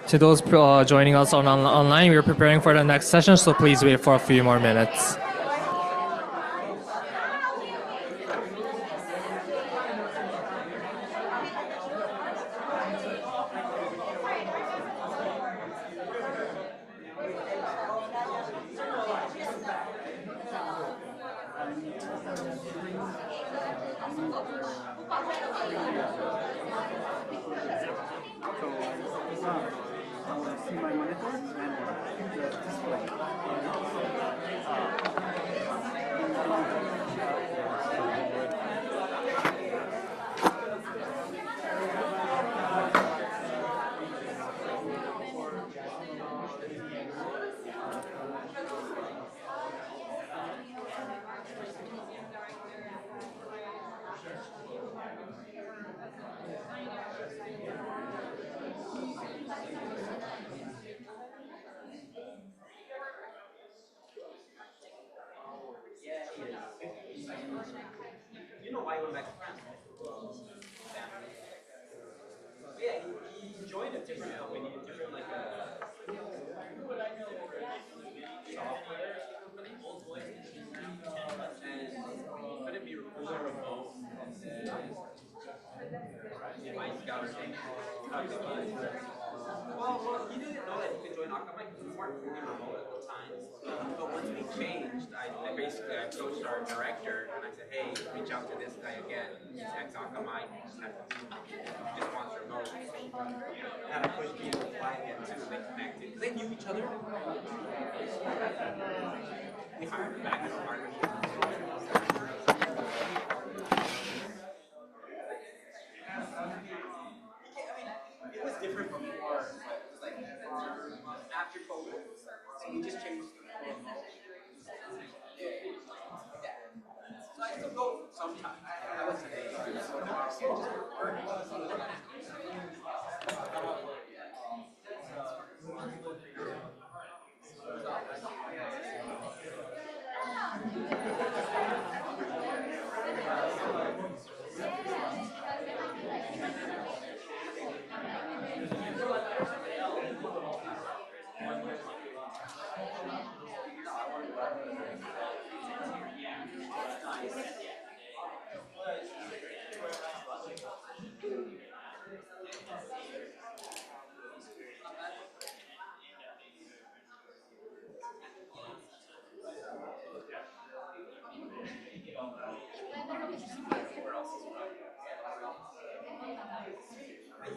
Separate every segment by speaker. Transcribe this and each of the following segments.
Speaker 1: To those joining us online, we are preparing for the next session, so please wait for a few more minutes.
Speaker 2: You know why he went back to France? Yeah, he joined a different company, a different software company, old boy, and he couldn't be fully remote. And my scout was saying, well, he didn't know that he could join Akamai because we weren't fully remote at the time. But once we changed, I approached our director and I said, hey, reach out to this guy again. He's ex-Akamai. He just wants remote. And I pushed him to apply again too. They connected. Because they knew each other. We hired him back as a partnership. It was different before. It was like after COVID. So we just changed the remote. So I still go sometimes. I was today.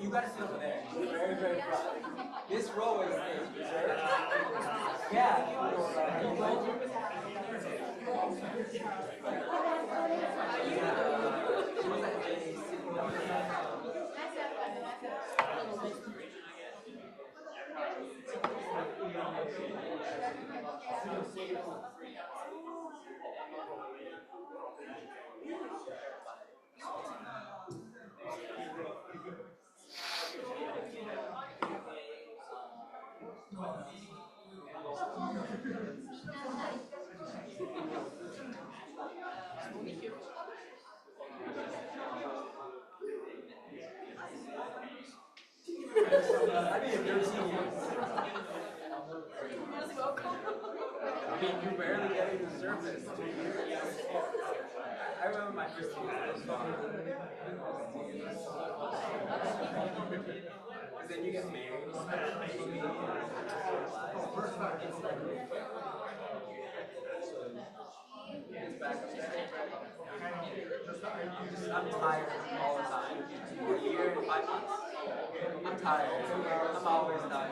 Speaker 2: You gotta sit over there. Very, very proud. This row is reserved. Yeah. I mean, you're barely getting the surface. I remember my first team was fun. Because then you get married. I'm tired all the time. A year and 5 months. I'm tired. I'm always done.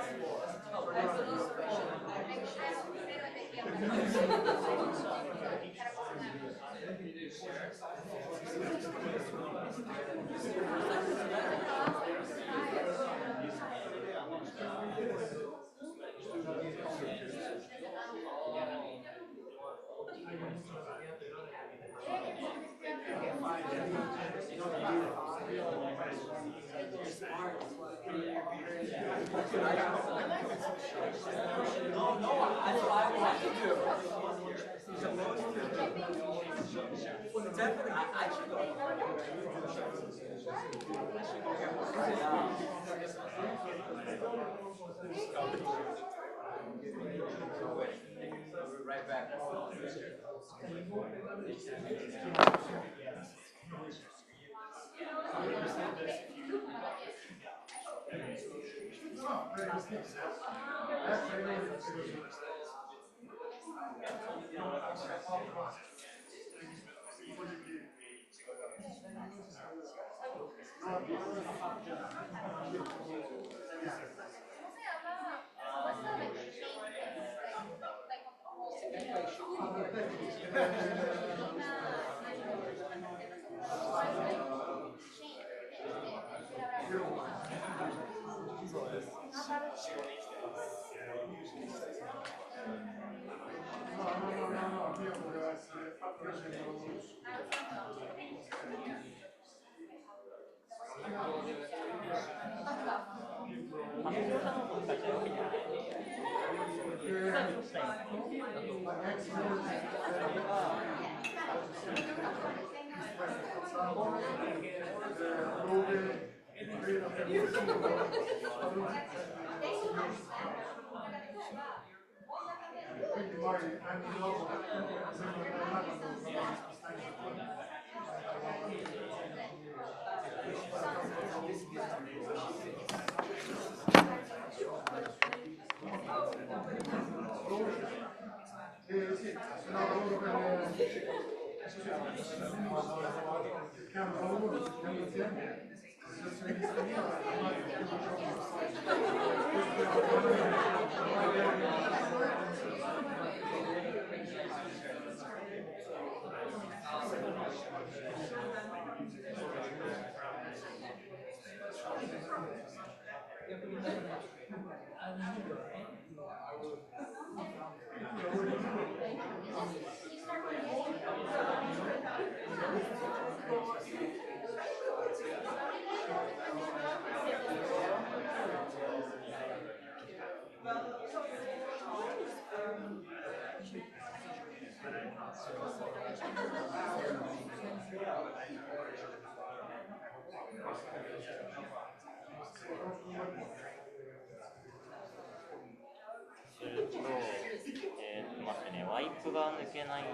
Speaker 3: 待ってね、ワイプが抜けない。い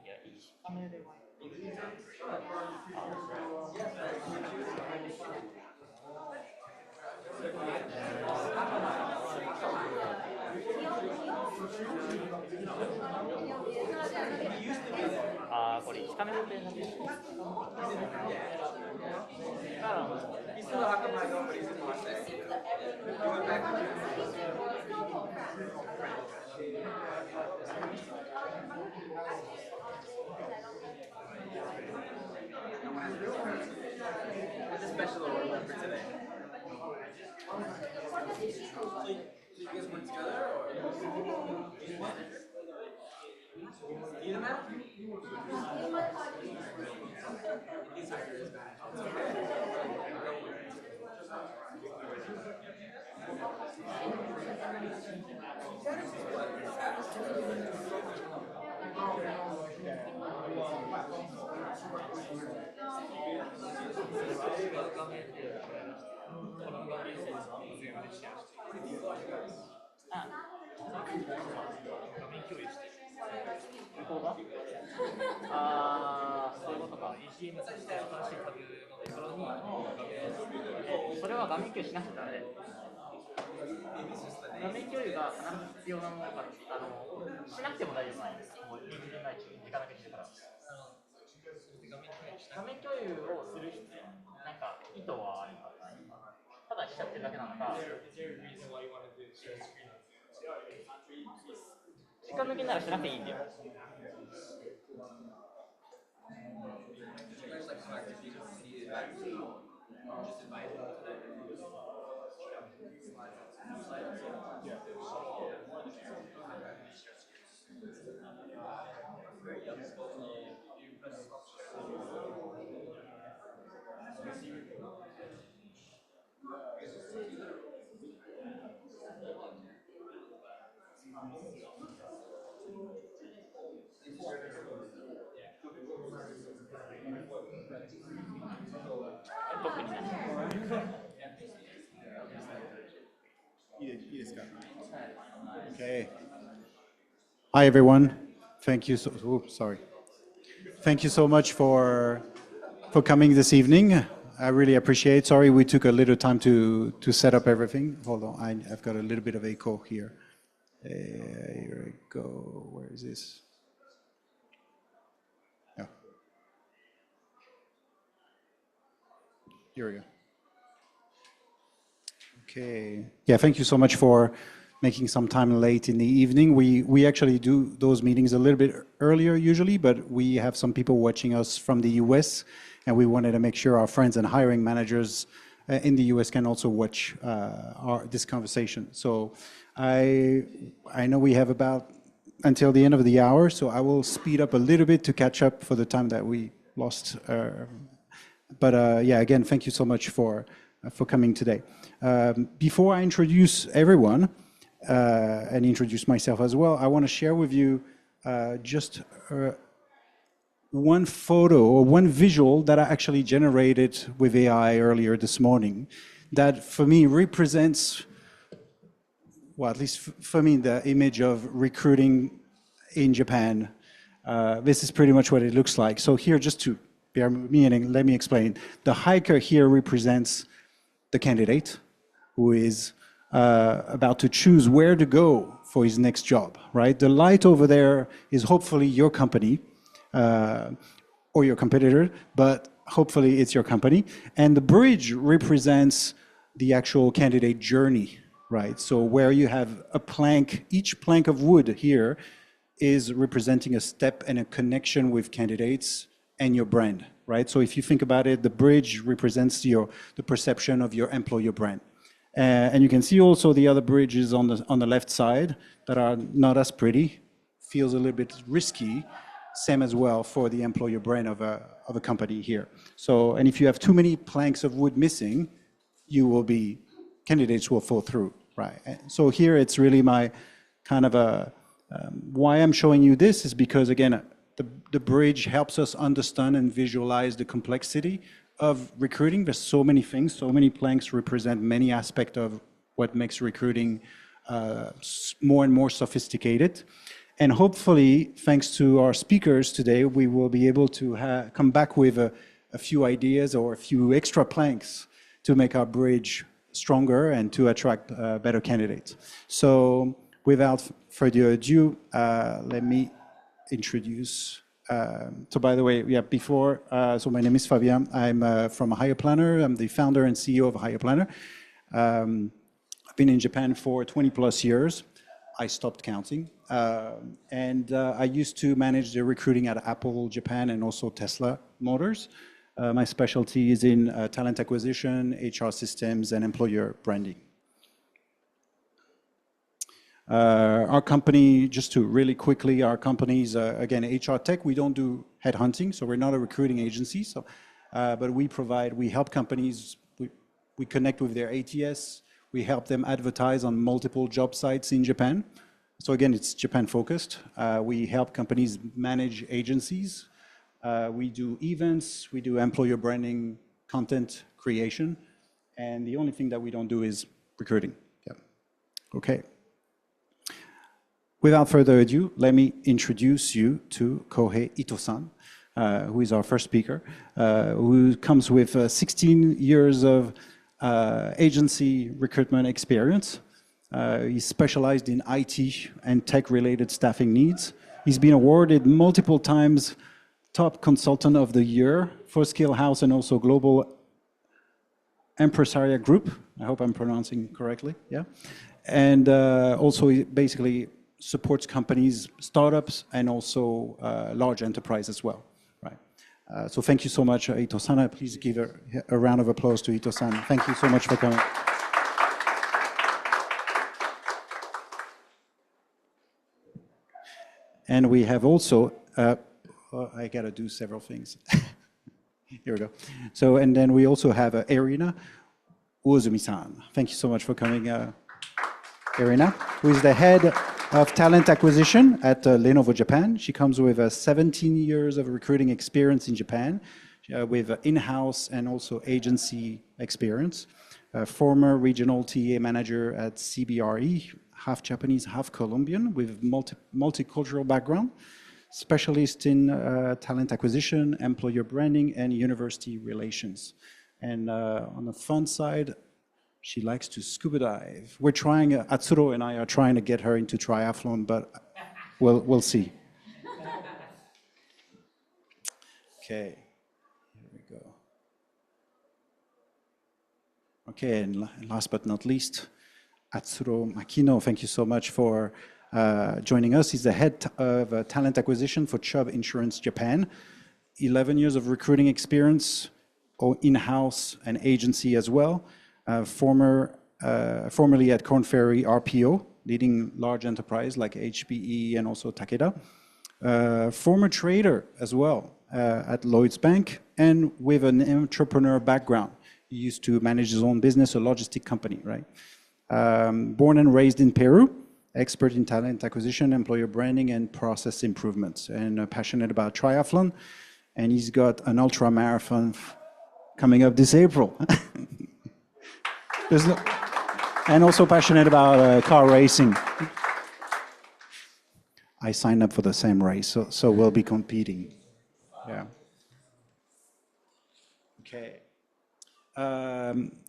Speaker 3: や、石パネでワイプ。ああ、これ石パネでなってる。
Speaker 2: It's a special order for today. So you guys work together or? You the man? He's hired as bad. It's okay.
Speaker 3: Ah, そういうことか。それは画面共有しなくてダメだよ。画面共有が必ず必要なものかしなくても大丈夫なんです。もう臨時ない中に時間だけしてから。画面共有をするなんか意図はあるかないか。ただしちゃってるだけなのか。時間抜けならしなくていいんだよ。
Speaker 4: Okay. Hi, everyone. Thank you. Sorry. Thank you so much for coming this evening. I really appreciate. Sorry, we took a little time to set up everything. Hold on, I've got a little bit of echo here. Here we go. Where is this? Yeah. Here we go. Okay. Yeah, thank you so much for making some time late in the evening. We actually do those meetings a little bit earlier usually, but we have some people watching us from the US, and we wanted to make sure our friends and hiring managers in the US can also watch this conversation. So I know we have about until the end of the hour, so I will speed up a little bit to catch up for the time that we lost. Yeah, again, thank you so much for coming today. Before I introduce everyone and introduce myself as well, I want to share with you just one photo or one visual that I actually generated with AI earlier this morning that for me represents, well, at least for me, the image of recruiting in Japan. This is pretty much what it looks like. So here, just to bear with me and let me explain. The hiker here represents the candidate who is about to choose where to go for his next job, right? The light over there is hopefully your company or your competitor, but hopefully it's your company. And the bridge represents the actual candidate journey, right? So where you have a plank, each plank of wood here is representing a step and a connection with candidates and your brand, right? So if you think about it, the bridge represents the perception of your employer brand. And you can see also the other bridges on the left side that are not as pretty, feels a little bit risky, same as well for the employer brand of a company here. So, and if you have too many planks of wood missing, candidates will fall through, right? So here it's really my kind of why I'm showing you this is because, again, the bridge helps us understand and visualize the complexity of recruiting. There's so many things, so many planks represent many aspects of what makes recruiting more and more sophisticated. And hopefully, thanks to our speakers today, we will be able to come back with a few ideas or a few extra planks to make our bridge stronger and to attract better candidates. So without further ado, let me introduce. So by the way, yeah, before, so my name is Fabien. I'm from Hire Planner. I'm the founder and CEO of Hire Planner. I've been in Japan for 20 plus years. I stopped counting. And I used to manage the recruiting at Apple Japan and also Tesla Motors. My specialty is in talent acquisition, HR systems, and employer branding. Our company, just to really quickly, our company is, again, HR tech. We don't do headhunting, so we're not a recruiting agency. So, but we help companies, we connect with their ATS, we help them advertise on multiple job sites in Japan. So again, it's Japan focused. We help companies manage agencies. We do events, we do employer branding, content creation, and the only thing that we don't do is recruiting. Yeah. Okay. Without further ado, let me introduce you to Kohei Ito-san, who is our first speaker, who comes with 16 years of agency recruitment experience. He's specialized in IT and tech-related staffing needs. He's been awarded multiple times Top Consultant of the Year for Skill House and also Global Empresaria Group. I hope I'm pronouncing correctly, yeah? And also he basically supports companies, startups, and also large enterprise as well, right? So thank you so much, Ito-san. Please give a round of applause to Ito-san. Thank you so much for coming. And we have also, I got to do several things. Here we go. So, and then we also have Erina Uozumi-san. Thank you so much for coming, Erina, who is the head of talent acquisition at Lenovo Japan. She comes with 17 years of recruiting experience in Japan, with in-house and also agency experience. Former regional TA manager at CBRE, half Japanese, half Colombian, with multicultural background. Specialist in talent acquisition, employer branding, and university relations. And on the fun side, she likes to scuba dive. We're trying, Atsuro and I are trying to get her into triathlon, but we'll see. Okay, here we go. Okay, and last but not least, Atsuro Makino, thank you so much for joining us. He's the head of talent acquisition for Chubb Insurance Japan. 11 years of recruiting experience, in-house and agency as well. Formerly at Korn Ferry RPO, leading large enterprise like HPE and also Takeda. Former trader as well at Lloyds Bank, and with an entrepreneur background. He used to manage his own business, a logistic company, right? Born and raised in Peru, expert in talent acquisition, employer branding, and process improvements, and passionate about triathlon. And he's got an ultra marathon coming up this April. And also passionate about car racing. I signed up for the same race, so we'll be competing. Yeah. Okay.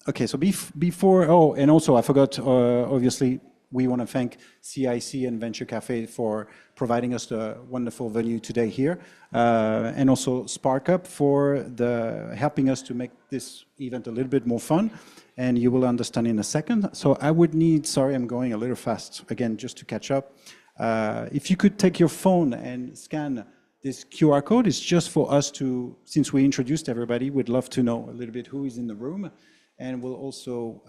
Speaker 4: Okay, so before, oh, and also I forgot, obviously, we want to thank CIC and Venture Cafe for providing us the wonderful venue today here, and also SparkUp for helping us to make this event a little bit more fun, and you will understand in a second. So I would need, sorry, I'm going a little fast, again, just to catch up. If you could take your phone and scan this QR code, is just for us to, since we introduced everybody, we'd love to know a little bit who is in the room, and we'll also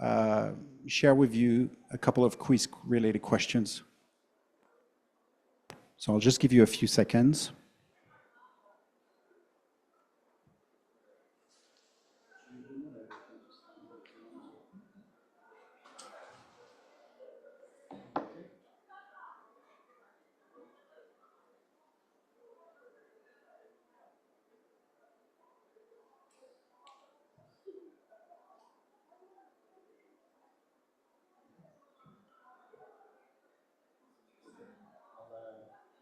Speaker 4: share with you a couple of quiz-related questions. So I'll just give you a few seconds.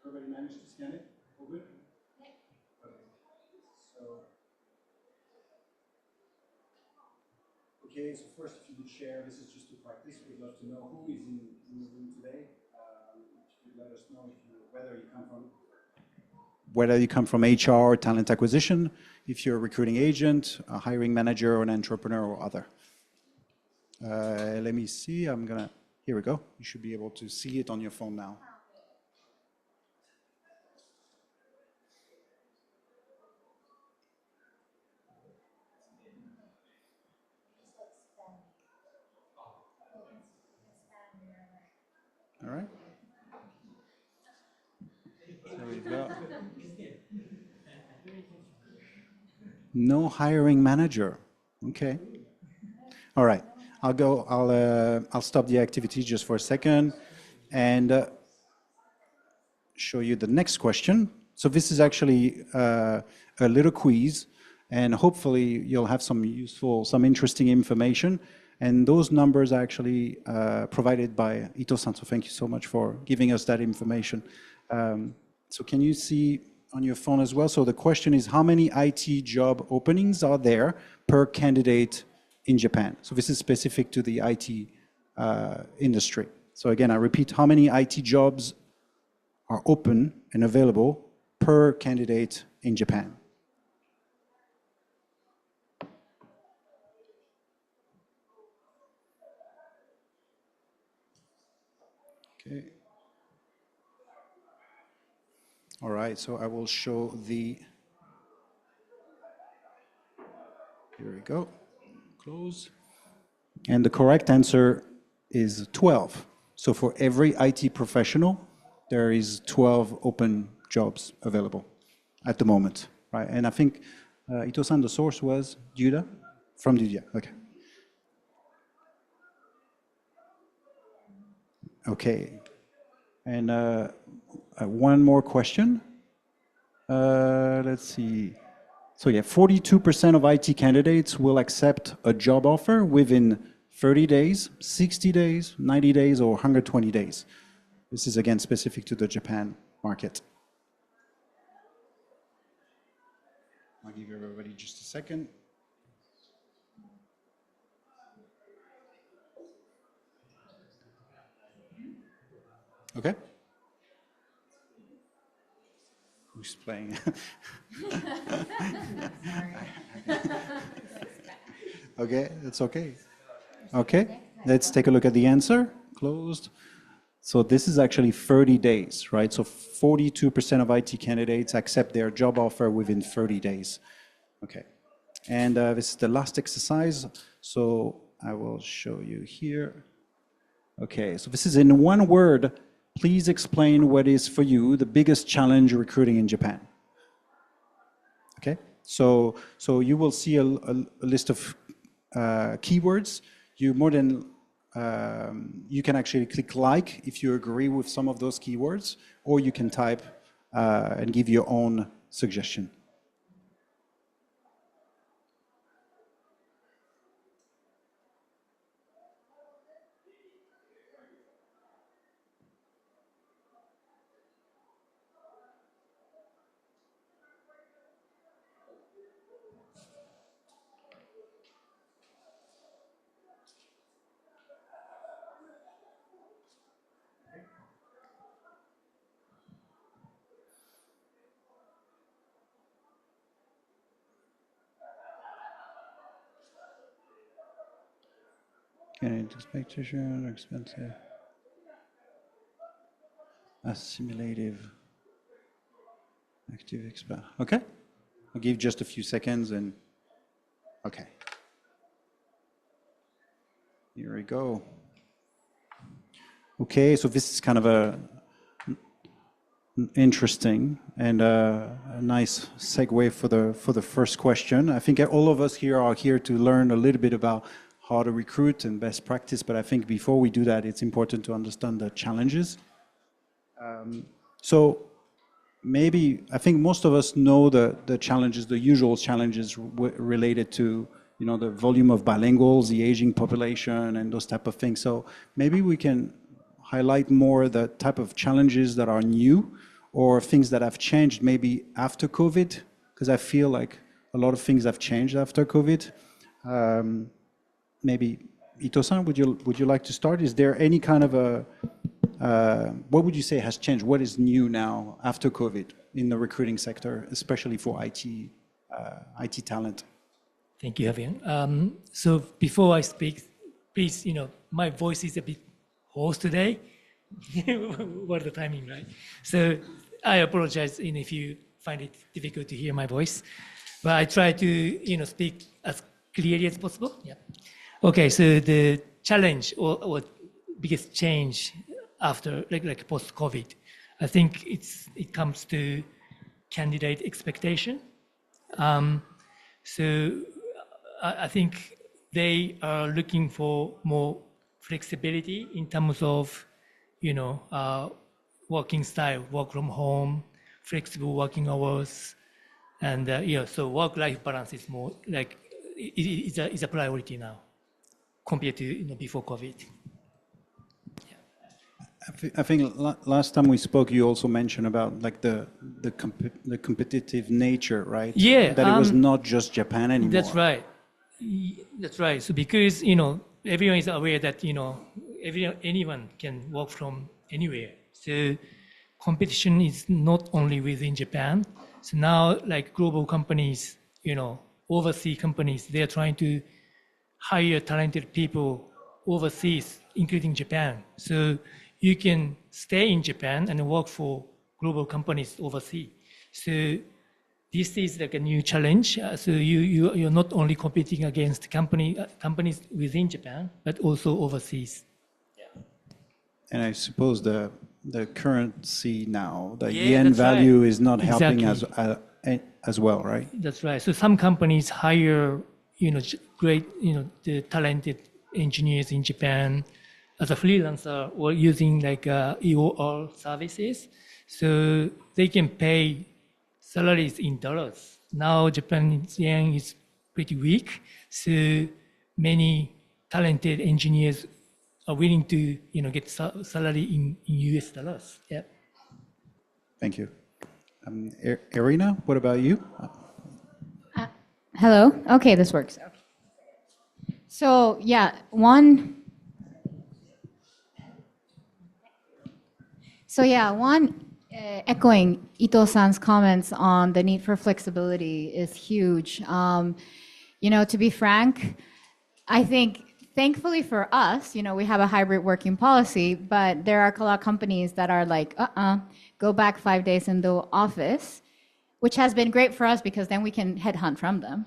Speaker 4: Everybody managed to scan it? All good? Okay, so first, if you could share, this is just to practice, we'd love to know who is in the room today. If you could let us know whether you come from HR or talent acquisition, if you're a recruiting agent, a hiring manager, or an entrepreneur, or other. Let me see, here we go. You should be able to see it on your phone now. All right. There we go. No hiring manager. Okay. All right. I'll stop the activity just for a second and show you the next question. So this is actually a little quiz, and hopefully you'll have some interesting information. And those numbers are actually provided by Ito-san, so thank you so much for giving us that information. So can you see on your phone as well? So the question is, how many IT job openings are there per candidate in Japan? So this is specific to the IT industry. So again, I repeat, how many IT jobs are open and available per candidate in Japan? Okay. All right, so I will show the Here we go. Close. And the correct answer is 12. So for every IT professional, there is 12 open jobs available at the moment, right? And I think Ito-san, the source was Judah? From Judah, okay. Okay. And one more question. Let's see. So yeah, 42% of IT candidates will accept a job offer within 30 days, 60 days, 90 days, or 120 days. This is again specific to the Japan market. I'll give everybody just a second. Okay. Who's playing? Okay, that's okay. Okay, let's take a look at the answer. Closed. So this is actually 30 days, right? So 42% of IT candidates accept their job offer within 30 days. Okay, and this is the last exercise. So I will show you here. Okay, so this is in one word. Please explain what is for you the biggest challenge recruiting in Japan. Okay, so you will see a list of keywords. You can actually click like if you agree with some of those keywords, or you can type and give your own suggestion. Okay, expectation, expensive, assimilative, active expert. Okay, I'll give just a few seconds and okay. Here we go. Okay, so this is kind of a interesting and a nice segue for the first question. I think all of us here are here to learn a little bit about how to recruit and best practice, but I think before we do that, it's important to understand the challenges. So maybe, I think most of us know the challenges, the usual challenges related to, you know, the volume of bilinguals, the aging population, and those type of things. So maybe we can highlight more the type of challenges that are new or things that have changed maybe after COVID, because I feel like a lot of things have changed after COVID. Maybe Ito-san, would you like to start? Is there any kind of a what would you say has changed? What is new now after COVID in the recruiting sector, especially for IT talent?
Speaker 5: Thank you, Javier. So before I speak, please, you know, my voice is a bit hoarse today. What the timing, right? So I apologize if you find it difficult to hear my voice, but I try to, you know, speak as clearly as possible. Yeah. Okay, so the challenge or biggest change after like post-COVID, I think it comes to candidate expectation. So I think they are looking for more flexibility in terms of, you know, working style, work from home, flexible working hours, and yeah, so work-life balance is more like is a priority now compared to, you know, before COVID.
Speaker 4: I think last time we spoke, you also mentioned about like the competitive nature, right?
Speaker 5: Yeah.
Speaker 4: That it was not just Japan anymore.
Speaker 5: That's right. That's right. So because, you know, everyone is aware that, you know, anyone can work from anywhere. So competition is not only within Japan. So now, like global companies, you know, overseas companies, they are trying to hire talented people overseas, including Japan. So you can stay in Japan and work for global companies overseas. So this is like a new challenge. So you're not only competing against companies within Japan, but also overseas.
Speaker 4: And I suppose the currency now, the
Speaker 5: Yeah,
Speaker 4: yen
Speaker 5: that's
Speaker 4: value
Speaker 5: right.
Speaker 4: is not helping
Speaker 5: Exactly.
Speaker 4: as well, right?
Speaker 5: That's right. So some companies hire, great, the talented engineers in Japan as a freelancer or using like EOR services. So they can pay salaries in dollars. Now Japan's yen is pretty weak. So many talented engineers are willing to, get salary in US dollars. Yeah.
Speaker 4: Thank you. Irina, what about you?
Speaker 6: Hello. Okay, this works. Okay. So yeah, echoing Ito-san's comments on the need for flexibility is huge. To be frank, I think thankfully for us, we have a hybrid working policy, but there are a lot of companies that are like, go back 5 days in the office, which has been great for us because then we can headhunt from them.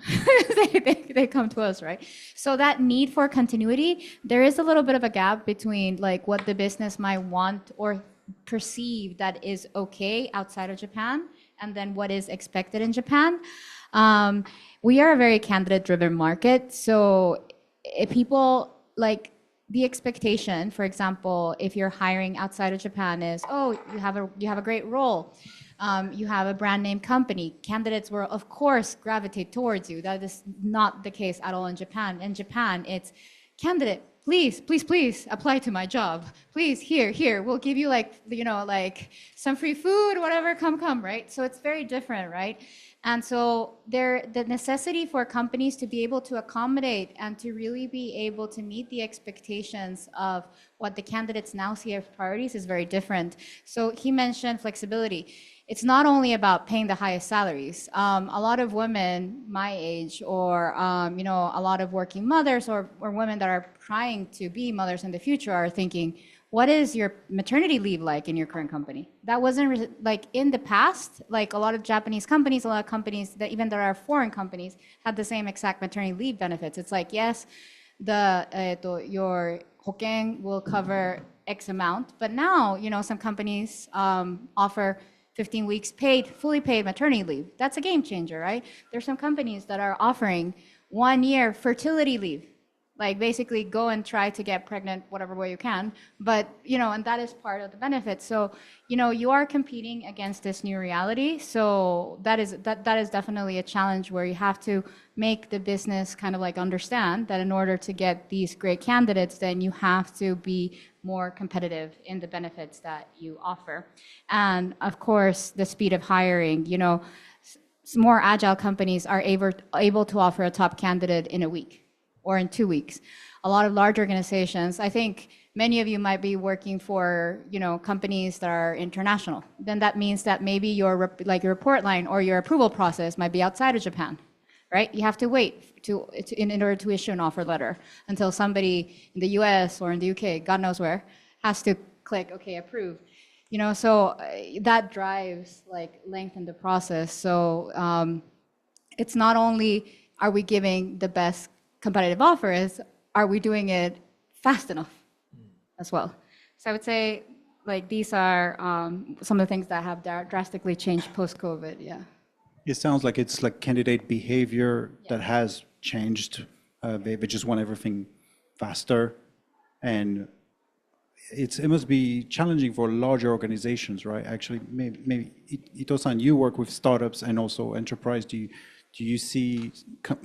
Speaker 6: they come to us, right? So that need for continuity, there is a little bit of a gap between like what the business might want or perceive that is okay outside of Japan and then what is expected in Japan. We are a very candidate-driven market, so if people like the expectation, for example, if you're hiring outside of Japan is, you have a great role. You have a brand name company. Candidates will, of course, gravitate towards you. That is not the case at all in Japan. In Japan, it's candidate, please apply to my job. Please, here, we'll give you like some free food, whatever, come, right? So it's very different, right? And so the necessity for companies to be able to accommodate and to really be able to meet the expectations of what the candidates now see as priorities is very different. So he mentioned flexibility. It's not only about paying the highest salaries. A lot of women my age or, a lot of working mothers or women that are trying to be mothers in the future are thinking, what is your maternity leave like in your current company? That wasn't like in the past, like a lot of Japanese companies, a lot of companies that even there are foreign companies had the same exact maternity leave benefits. It's like, yes, your hoken will cover X amount, but now, some companies offer 15 weeks fully paid maternity leave. That's a game changer, right? There's some companies that are offering 1 year fertility leave. Like basically go and try to get pregnant whatever way you can, but and that is part of the benefit. So you are competing against this new reality. So that is definitely a challenge where you have to make the business kind of like understand that in order to get these great candidates, then you have to be more competitive in the benefits that you offer. And of course, the speed of hiring. More agile companies are able to offer a top candidate in a week or in 2 weeks. A lot of large organizations, I think many of you might be working for, companies that are international. Then that means that maybe your report line or your approval process might be outside of Japan, right? You have to wait in order to issue an offer letter until somebody in the US or in the UK, God knows where, has to click, okay, approve. So that drives length in the process. So it's not only are we giving the best competitive offer is, are we doing it fast enough as well? So I would say these are some of the things that have drastically changed post-COVID, yeah.
Speaker 4: It sounds like it's like candidate behavior that has changed. They just want everything faster. And it must be challenging for larger organizations, right? Actually, maybe Ito-san, you work with startups and also enterprise. Do you see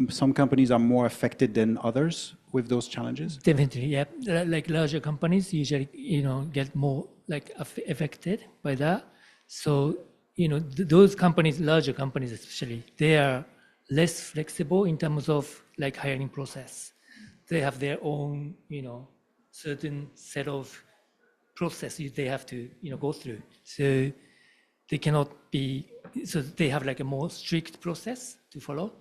Speaker 4: some companies are more affected than others with those challenges?
Speaker 5: Definitely, yeah. Like larger companies usually, get more affected by that. So, those companies, larger companies especially, they are less flexible in terms of hiring process. They have their own, certain set of processes they have to, go through. So they cannot be, so they have a more strict process to follow.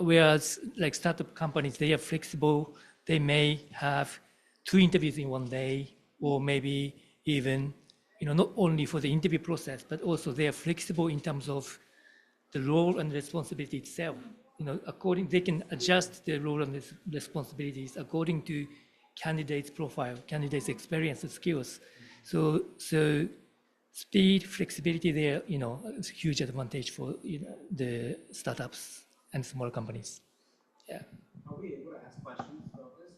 Speaker 5: Whereas startup companies, they are flexible. They may have 2 interviews in 1 day, or maybe even, not only for the interview process, but also they are flexible in terms of the role and responsibility itself. They can adjust the role and responsibilities according to candidate's profile, candidate's experience and skills. So speed, flexibility there, is a huge advantage for the startups and small companies. Yeah.
Speaker 2: Are we able to ask questions about this?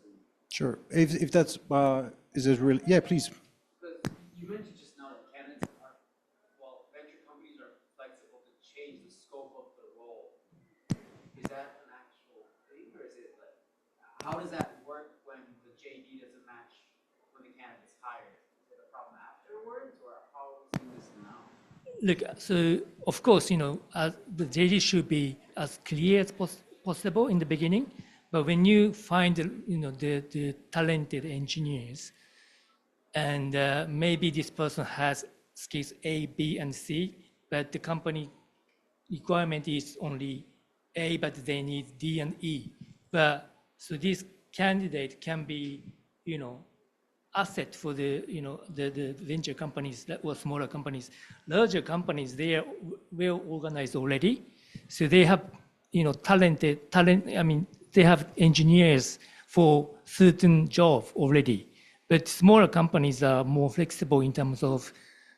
Speaker 4: Sure. If that's, is it really, yeah, please.
Speaker 2: Because you mentioned just now that candidates venture companies are flexible to change the scope of the role. Is that an actual thing, or is it like, how does that work when the JD doesn't match when the candidate's hired? Is it a problem afterwards, or how are we seeing this now?
Speaker 5: Look, so of course, the JD should be as clear as possible in the beginning. But when you find, the talented engineers, and maybe this person has skills A, B, and C, but the company requirement is only A, but they need D and E. But so this candidate can be, asset for the venture companies or smaller companies. Larger companies, they are well organized already, so they have they have engineers for certain job already. But smaller companies are more flexible in terms of,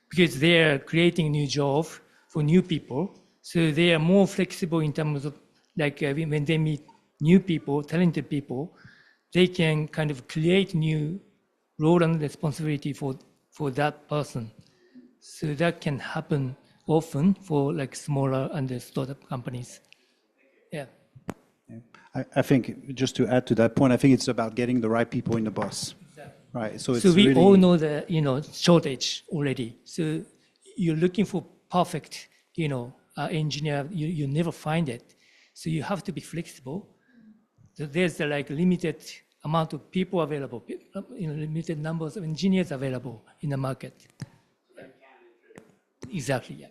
Speaker 5: because they are creating new job for new people, so they are more flexible in terms of when they meet new people, talented people, they can kind of create new role and responsibility for that person. So that can happen often for smaller and startup companies. Yeah.
Speaker 4: I think, just to add to that point, I think it's about getting the right people in the bus.
Speaker 5: Exactly.
Speaker 4: Right. So
Speaker 5: we
Speaker 4: really,
Speaker 5: all know the shortage already. So you're looking for perfect engineer. You never find it. So you have to be flexible. So there's limited amount of people available, limited numbers of engineers available in the market. Yeah. Exactly. Yeah.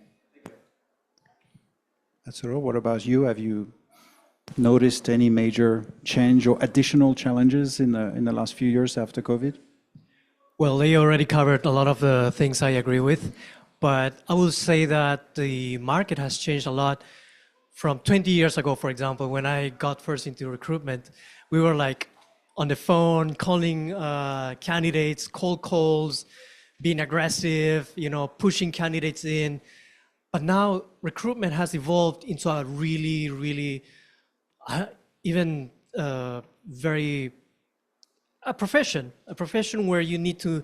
Speaker 4: Atsuro, what about you? Have you noticed any major change or additional challenges in the last few years after COVID?
Speaker 7: Well, they already covered a lot of the things I agree with, but I will say that the market has changed a lot from 20 years ago, for example, when I got first into recruitment. We were on the phone, calling candidates, cold calls, being aggressive, pushing candidates in. But now recruitment has evolved into a really, really very a profession where you need to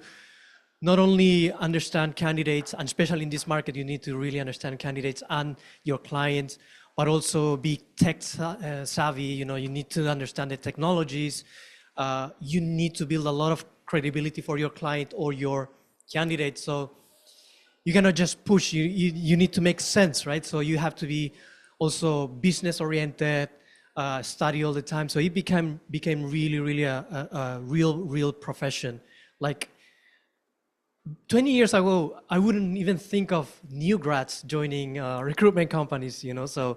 Speaker 7: not only understand candidates, and especially in this market, you need to really understand candidates and your clients, but also be tech savvy. You need to understand the technologies. You need to build a lot of credibility for your client or your candidate. So you cannot just push. You need to make sense, right? So you have to be also business oriented. Study all the time. So it became really, really a real profession. 20 years ago, I wouldn't even think of new grads joining recruitment companies, So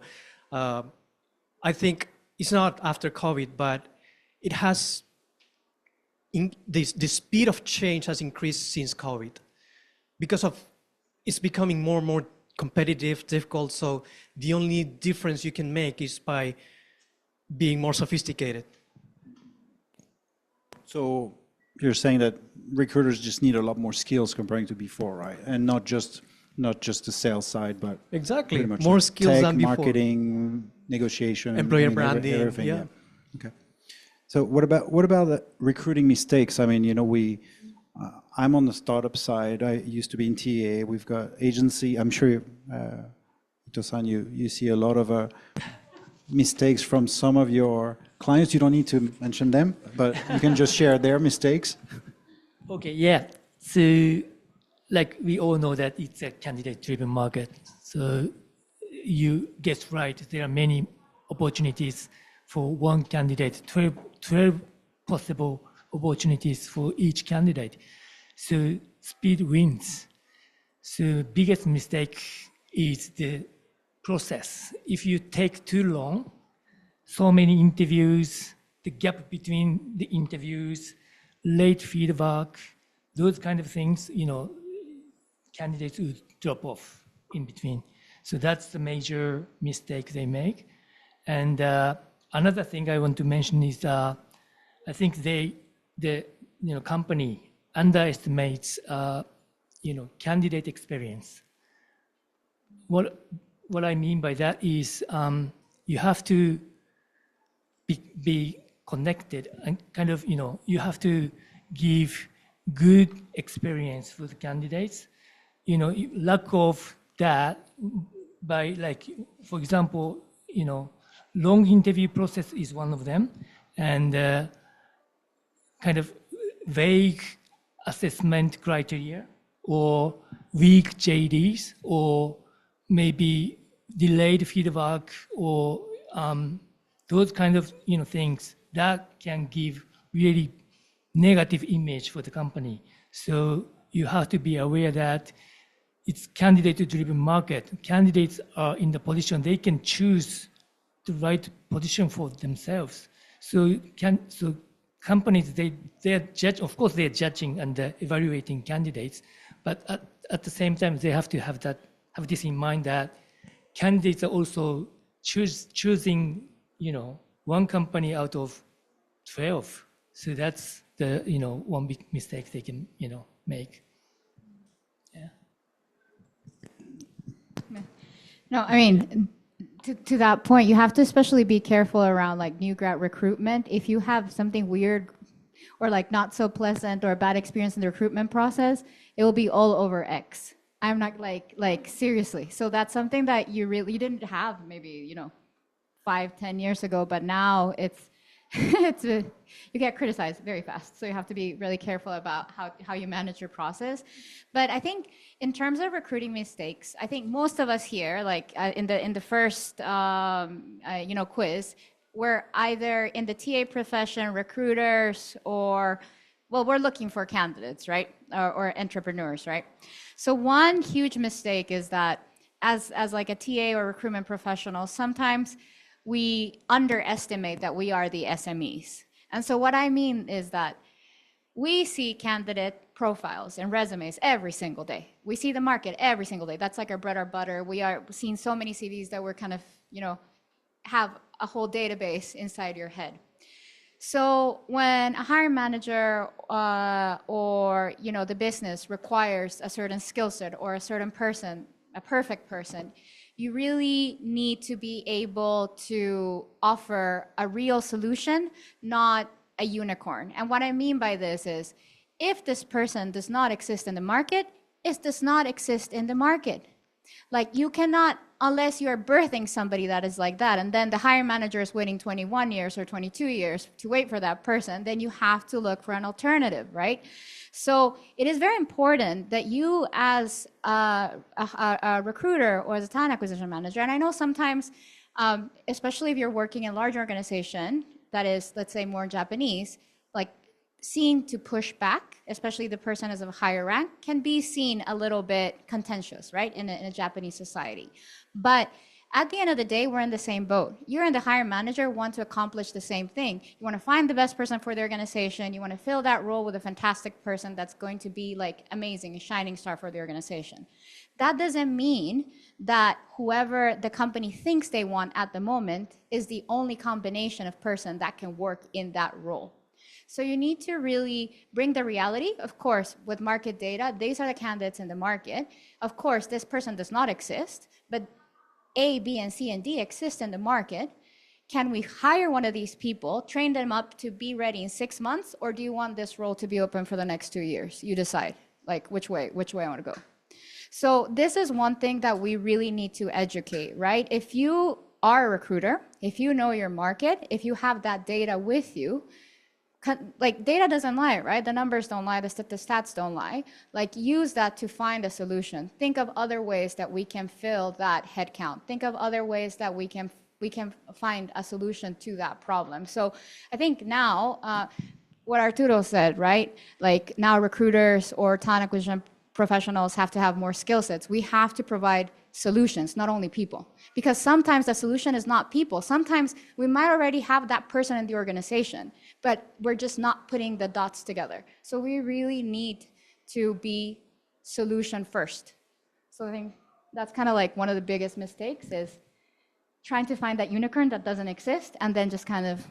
Speaker 7: I think it's not after COVID, but it has, the speed of change has increased since COVID because of it's becoming more and more competitive, difficult. So the only difference you can make is by being more sophisticated.
Speaker 4: So you're saying that recruiters just need a lot more skills comparing to before, right? And not just the sales side, but
Speaker 7: exactly
Speaker 4: pretty much
Speaker 7: more skills
Speaker 4: tech,
Speaker 7: than before.
Speaker 4: Marketing, negotiation,
Speaker 7: employer branding,
Speaker 4: everything.
Speaker 7: yeah.
Speaker 4: Okay. So what about the recruiting mistakes? I mean, I'm on the startup side. I used to be in TA. We've got agency. I'm sure, Ito-san, you see a lot of mistakes from some of your clients. You don't need to mention them, but you can just share their mistakes.
Speaker 5: Okay, yeah. So we all know that it's a candidate-driven market. So you guess right, there are many opportunities for one candidate, 12 possible opportunities for each candidate. So speed wins. So biggest mistake is the process. If you take too long, so many interviews, the gap between the interviews, late feedback, those kind of things, candidates would drop off in between. So that's the major mistake they make. And another thing I want to mention is I think the company underestimates candidate experience. What I mean by that is you have to be connected and kind of you have to give good experience for the candidates. Lack of that by for example, long interview process is one of them, and kind of vague assessment criteria or weak JDs or maybe delayed feedback or those kind of things that can give really negative image for the company. So you have to be aware that it's candidate-driven market. Candidates are in the position they can choose the right position for themselves. So companies they're judge. Of course, they're judging and evaluating candidates, but at the same time they have to have this in mind that candidates are also choosing one company out of 12. So that's the one big mistake they can make. Yeah.
Speaker 6: No, I mean, to that point, you have to especially be careful around new grad recruitment. If you have something weird or not so pleasant or a bad experience in the recruitment process, it will be all over X. I'm not seriously. So that's something that you didn't have maybe 5-10 years ago, but now you get criticized very fast. So you have to be really careful about how you manage your process. But I think in terms of recruiting mistakes, I think most of us here, in the first quiz, we're either in the TA profession, recruiters, or we're looking for candidates, right, or entrepreneurs, right? So one huge mistake is that as a TA or recruitment professional, sometimes we underestimate that we are the SMEs. And so what I mean is that we see candidate profiles and resumes every single day. We see the market every single day. That's our bread or butter. We are seeing so many CVs that we're kind of, have a whole database inside your head. So when a hiring manager or the business requires a certain skill set or a certain person, a perfect person, you really need to be able to offer a real solution, not a unicorn. And what I mean by this is, if this person does not exist in the market, it does not exist in the market. You cannot, unless you're birthing somebody that is like that, and then the hiring manager is waiting 21 years or 22 years to wait for that person, then you have to look for an alternative, right? So it is very important that you as a recruiter or as a talent acquisition manager, and I know sometimes, especially if you're working in a large organization that is, let's say, more Japanese, seen to push back, especially the person as of a higher rank, can be seen a little bit contentious, right, in a Japanese society. But at the end of the day, we're in the same boat. You and the hiring manager want to accomplish the same thing. You want to find the best person for the organization. You want to fill that role with a fantastic person that's going to be amazing, a shining star for the organization. That doesn't mean that whoever the company thinks they want at the moment is the only combination of person that can work in that role. So you need to really bring the reality. Of course, with market data, these are the candidates in the market. Of course, this person does not exist, but A, B, and C, and D exist in the market. Can we hire one of these people, train them up to be ready in 6 months, or do you want this role to be open for the next 2 years? You decide, which way I want to go. So this is one thing that we really need to educate, right? If you are a recruiter, if you know your market, if you have that data with you, data doesn't lie, right? The numbers don't lie, the stats don't lie. Use that to find a solution. Think of other ways that we can fill that headcount. Think of other ways that we can find a solution to that problem. So I think now, what Arturo said, right? Now recruiters or talent acquisition professionals have to have more skill sets. We have to provide solutions, not only people. Because sometimes the solution is not people. Sometimes we might already have that person in the organization, but we're just not putting the dots together. So we really need to be solution first. So I think That's kind of like one of the biggest mistakes is trying to find that unicorn that doesn't exist and then just kind of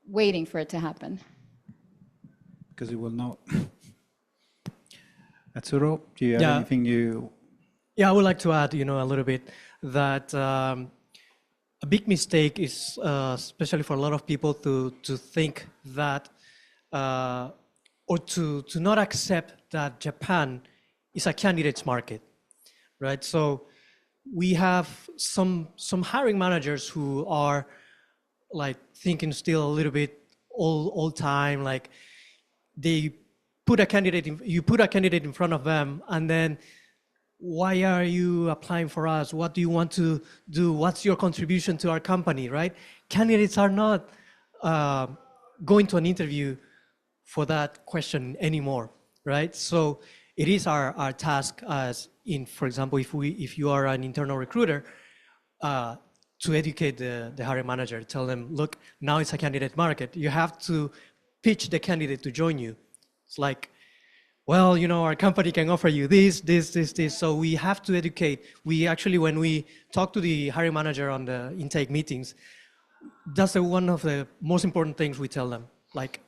Speaker 6: waiting for it to happen.
Speaker 4: Because it will not. Atsuro, do you have anything you...
Speaker 7: Yeah, I would like to add, a little bit that a big mistake is, especially for a lot of people, to think that, or to not accept that Japan is a candidates market, right? So we have some hiring managers who are like thinking still a little bit old time, like they put a candidate you put a candidate in front of them, and then why are you applying for us? What do you want to do? What's your contribution to our company, right? Candidates are not going to an interview for that question anymore, right? So it is our task as for example, if you are an internal recruiter, to educate the hiring manager, tell them, look, now it's a candidate market. You have to pitch the candidate to join you. It's like, well, our company can offer you this. So we have to educate. We actually, when we talk to the hiring manager on the intake meetings, that's one of the most important things we tell them. Like,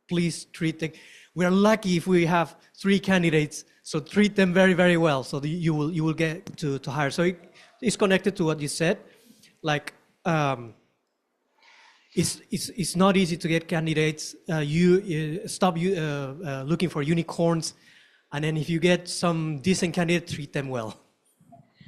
Speaker 7: please treat them. We are lucky if we have 3 candidates, so treat them very, very well, so you will get to hire. So it's connected to what you said. Like, it's not easy to get candidates. You stop looking for unicorns, and then if you get some decent candidates, treat them well.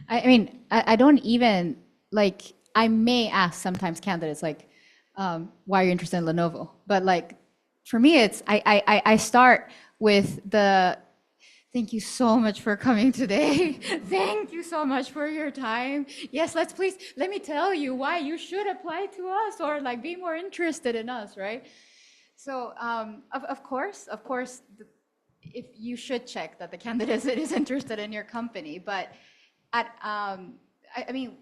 Speaker 6: I mean, I don't even, like, I may ask sometimes candidates, like, why are you interested in Lenovo? But like, for me, it's, I start with thank you so much for coming today. Thank you so much for your time. Yes, let me tell you why you should apply to us or like be more interested in us, right? So of course, if you should check that the candidate is interested in your company, but I mean,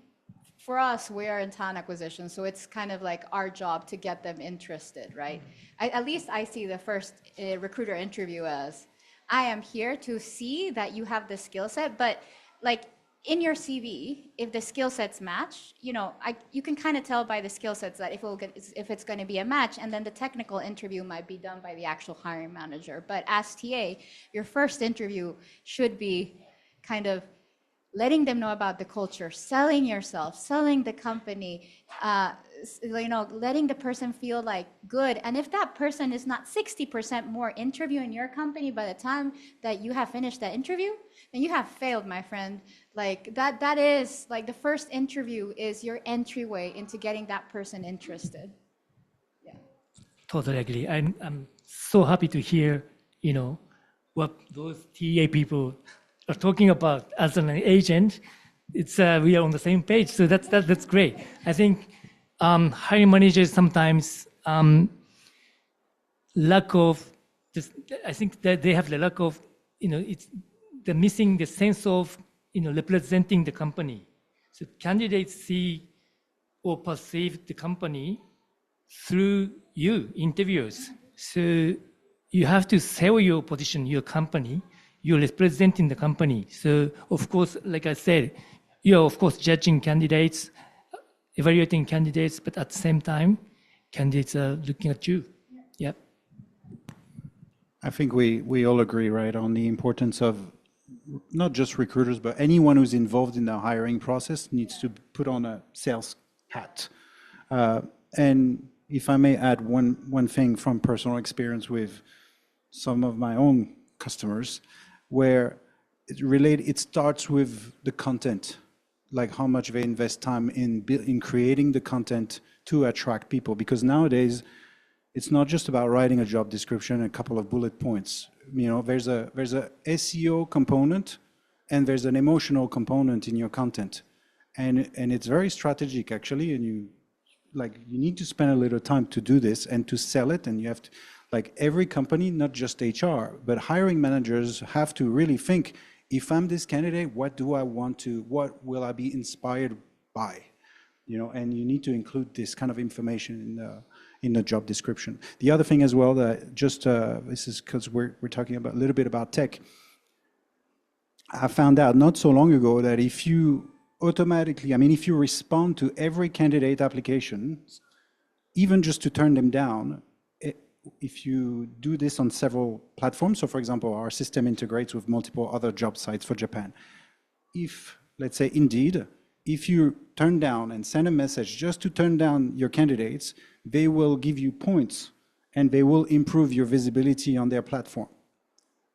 Speaker 6: for us, we are in talent acquisition, so it's kind of like our job to get them interested, right? At least I see the first recruiter interview as, I am here to see that you have the skill set, but like in your CV, if the skill sets match, you can kind of tell by the skill sets that if it's going to be a match, and then the technical interview might be done by the actual hiring manager. But as TA, your first interview should be kind of letting them know about the culture, selling yourself, selling the company, letting the person feel like good. And if that person is not 60% more interviewing your company by the time that you have finished that interview, then you have failed, my friend. Like that is like the first interview is your entryway into getting that person interested. Yeah.
Speaker 5: Totally agree. I'm so happy to hear, what those TA people are talking about as an agent. It's we are on the same page, so that's great. I think hiring managers sometimes lack of this. I think that they have the lack of they're missing the sense of representing the company. So candidates see or perceive the company through you, interviewers. So you have to sell your position, your company. You're representing the company. So of course, like I said, you're of course judging candidates, evaluating candidates, but at the same time, candidates are looking at you. Yep.
Speaker 4: I think we all agree, right, on the importance of not just recruiters, but anyone who's involved in the hiring process needs to put on a sales hat. And if I may add one thing from personal experience with some of my own customers, where it starts with the content, like how much they invest time in creating the content to attract people. Because nowadays, it's not just about writing a job description and a couple of bullet points. There's a SEO component and there's an emotional component in your content, and it's very strategic actually. And you need to spend a little time to do this and to sell it, and you have to. Like every company, not just HR, but hiring managers have to really think, if I'm this candidate, what will I be inspired by? And you need to include this kind of information in the job description. The other thing as well, that just, this is because we're talking about a little bit about tech. I found out not so long ago that if you automatically, I mean, if you respond to every candidate application, even just to turn them down, if you do this on several platforms, so for example, our system integrates with multiple other job sites for Japan. If, let's say, Indeed, if you turn down and send a message just to turn down your candidates, they will give you points and they will improve your visibility on their platform.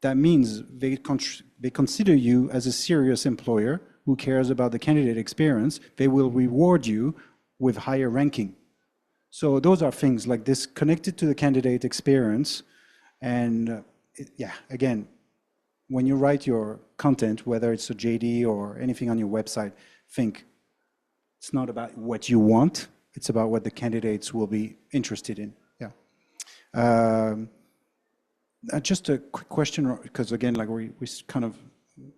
Speaker 4: That means they consider you as a serious employer who cares about the candidate experience. They will reward you with higher ranking. So those are things like this connected to the candidate experience. And yeah, again, when you write your content, whether it's a JD or anything on your website, think it's not about what you want, it's about what the candidates will be interested in. Yeah. Just a quick question, because again, like we kind of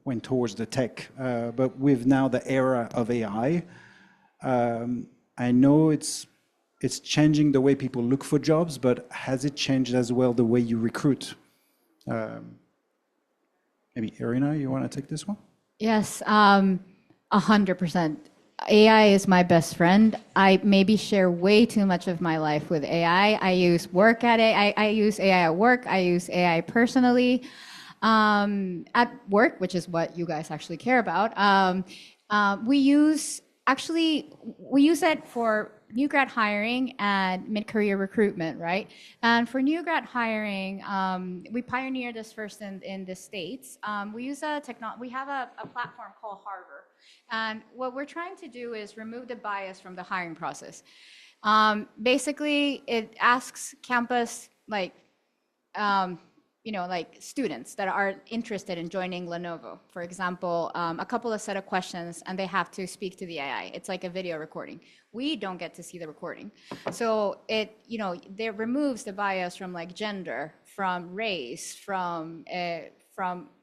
Speaker 4: went towards the tech, but with now the era of AI, I know it's changing the way people look for jobs, but has it changed as well the way you recruit? Maybe Irina, you want to take this one?
Speaker 6: Yes, 100%. AI is my best friend. I maybe share way too much of my life with AI. I use I use AI at work. I use AI personally. At work, which is what you guys actually care about, we use it for new grad hiring and mid-career recruitment, right? And for new grad hiring, we pioneered this first in the States. We use we have a platform called Harbor. And what we're trying to do is remove the bias from the hiring process. Basically, it asks campus, like students that are interested in joining Lenovo, for example, a couple of set of questions, and they have to speak to the AI. It's like a video recording. We don't get to see the recording. So it removes the bias from like gender, from race, from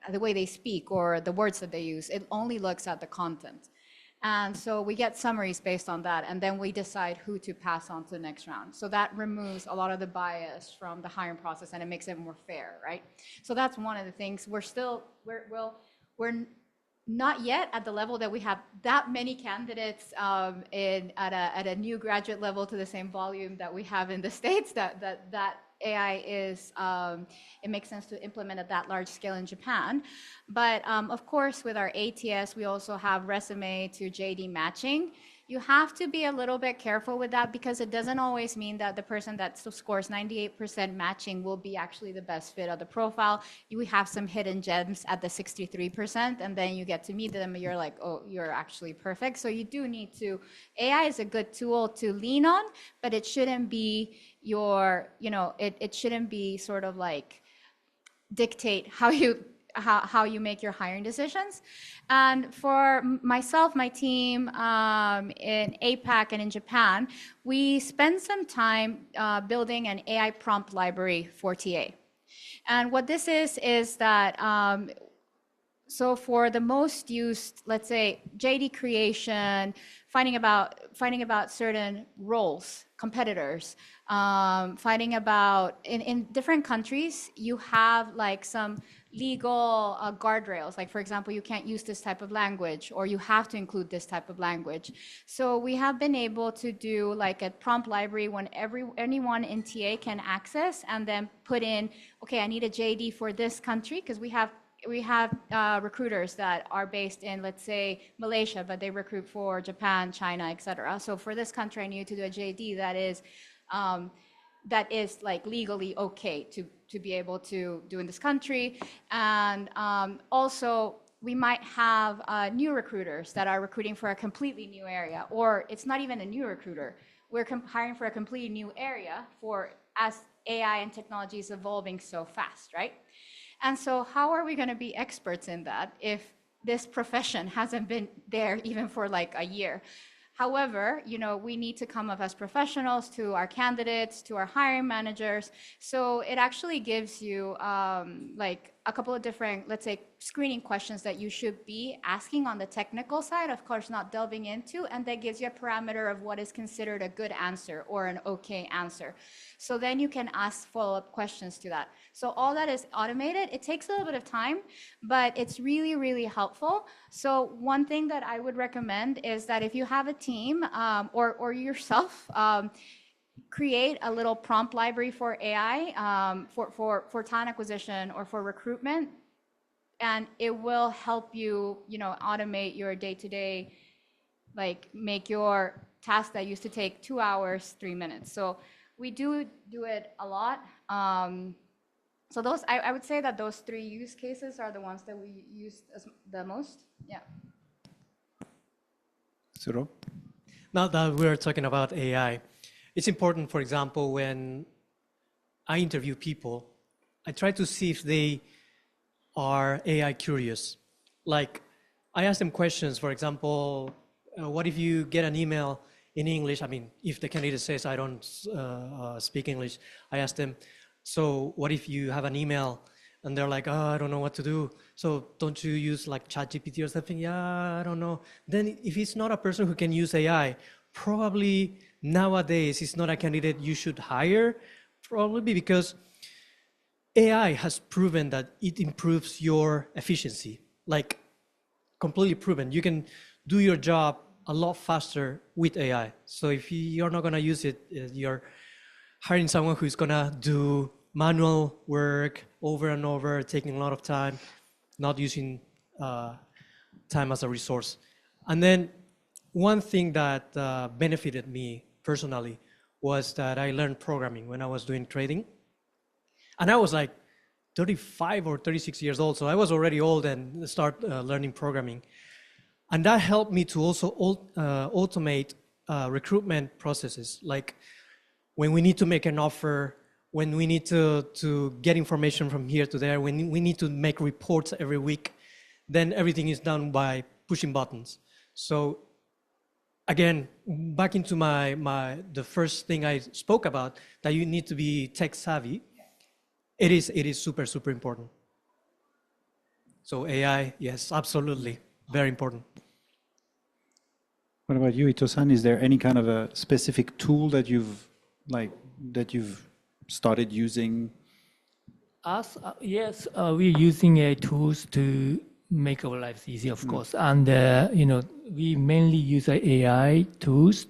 Speaker 6: the way they speak or the words that they use. It only looks at the content. And so we get summaries based on that, and then we decide who to pass on to the next round. So that removes a lot of the bias from the hiring process, and it makes it more fair, right? So that's one of the things. We're not yet at the level that we have that many candidates at a new graduate level to the same volume that we have in the States. That AI is, it makes sense to implement at that large scale in Japan. But of course, with our ATS, we also have resume to JD matching. You have to be a little bit careful with that because it doesn't always mean that the person that scores 98% matching will be actually the best fit of the profile. You have some hidden gems at the 63%, and then you get to meet them and you're like, oh, you're actually perfect. So you do need to, AI is a good tool to lean on, but it shouldn't be it shouldn't be sort of like dictate how you make your hiring decisions. And for myself, my team in APAC and in Japan, we spend some time building an AI prompt library for TA. And what this is that, so for the most used, let's say, JD creation, finding about certain roles, competitors, finding about, in different countries, you have like some legal guardrails. Like, for example, you can't use this type of language, or you have to include this type of language. So we have been able to do like a prompt library when anyone in TA can access and then put in, okay, I need a JD for this country, because we have recruiters that are based in, let's say, Malaysia, but they recruit for Japan, China, etc. So for this country, I need to do a JD that is like legally okay to be able to do in this country. And also, we might have new recruiters that are recruiting for a completely new area, or it's not even a new recruiter. We're hiring for a completely new area as AI and technology is evolving so fast, right? And so how are we going to be experts in that if this profession hasn't been there even for like a year? However, we need to come up as professionals to our candidates, to our hiring managers. So it actually gives you like a couple of different, let's say, screening questions that you should be asking on the technical side, of course, not delving into, and that gives you a parameter of what is considered a good answer or an okay answer. So then you can ask follow-up questions to that. So all that is automated. It takes a little bit of time, but it's really, really helpful. So one thing that I would recommend is that if you have a team or yourself, create a little prompt library for AI for talent acquisition or for recruitment, and it will help you, automate your day-to-day, like make your task that used to take 2 hours, 3 minutes. So we do it a lot. So those, I would say that those 3 use cases are the ones that we use the most. Yeah.
Speaker 4: Suro?
Speaker 7: Now that we're talking about AI, it's important, for example, when I interview people, I try to see if they are AI curious. Like, I ask them questions, for example, what if you get an email in English? I mean, if the candidate says, I don't speak English, I ask them, so what if you have an email and they're like, oh, I don't know what to do. So don't you use like ChatGPT or something? Yeah, I don't know. Then if it's not a person who can use AI, probably nowadays it's not a candidate you should hire, probably because AI has proven that it improves your efficiency, like completely proven. You can do your job a lot faster with AI. So if you're not gonna use it, you're hiring someone who's gonna do manual work over and over, taking a lot of time, not using time as a resource. And then one thing that benefited me personally was that I learned programming when I was doing trading. And I was like 35 or 36 years old, so I was already old and start learning programming. And that helped me to also automate recruitment processes, like when we need to make an offer, when we need to get information from here to there, when we need to make reports every week, then everything is done by pushing buttons. So again, back into the first thing I spoke about, that you need to be tech savvy. It is super, super important. So AI, yes, absolutely, very important.
Speaker 4: What about you, Ito-san? Is there any kind of a specific tool that you've started using?
Speaker 5: Us, yes, we're using AI tools to make our lives easy, of course. And we mainly use AI tools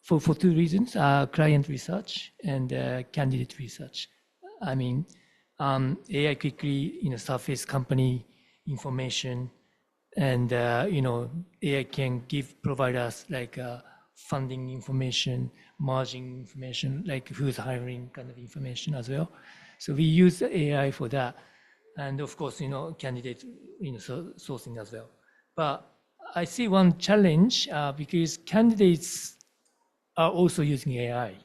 Speaker 5: for 2 reasons: client research and candidate research. I mean, AI quickly surface company information, and AI can provide us like funding information, margin information, like who's hiring kind of information as well. So we use AI for that, and of course candidate sourcing as well. But I see one challenge because candidates are also using AI.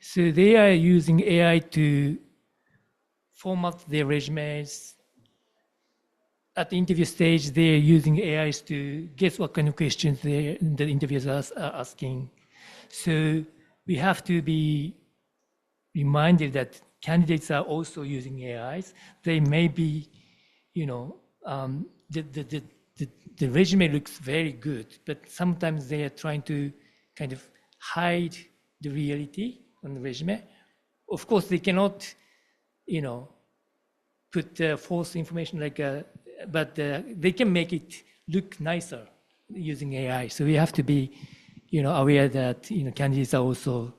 Speaker 5: So they are using AI to format their resumes. At the interview stage, they're using AIs to guess what kind of questions the interviewers are asking. So we have to be reminded that candidates are also using AIs. They may be, the resume looks very good, but sometimes they are trying to kind of hide the reality on the resume. Of course, they cannot, put false information but they can make it look nicer using AI. So we have to be, aware that candidates are also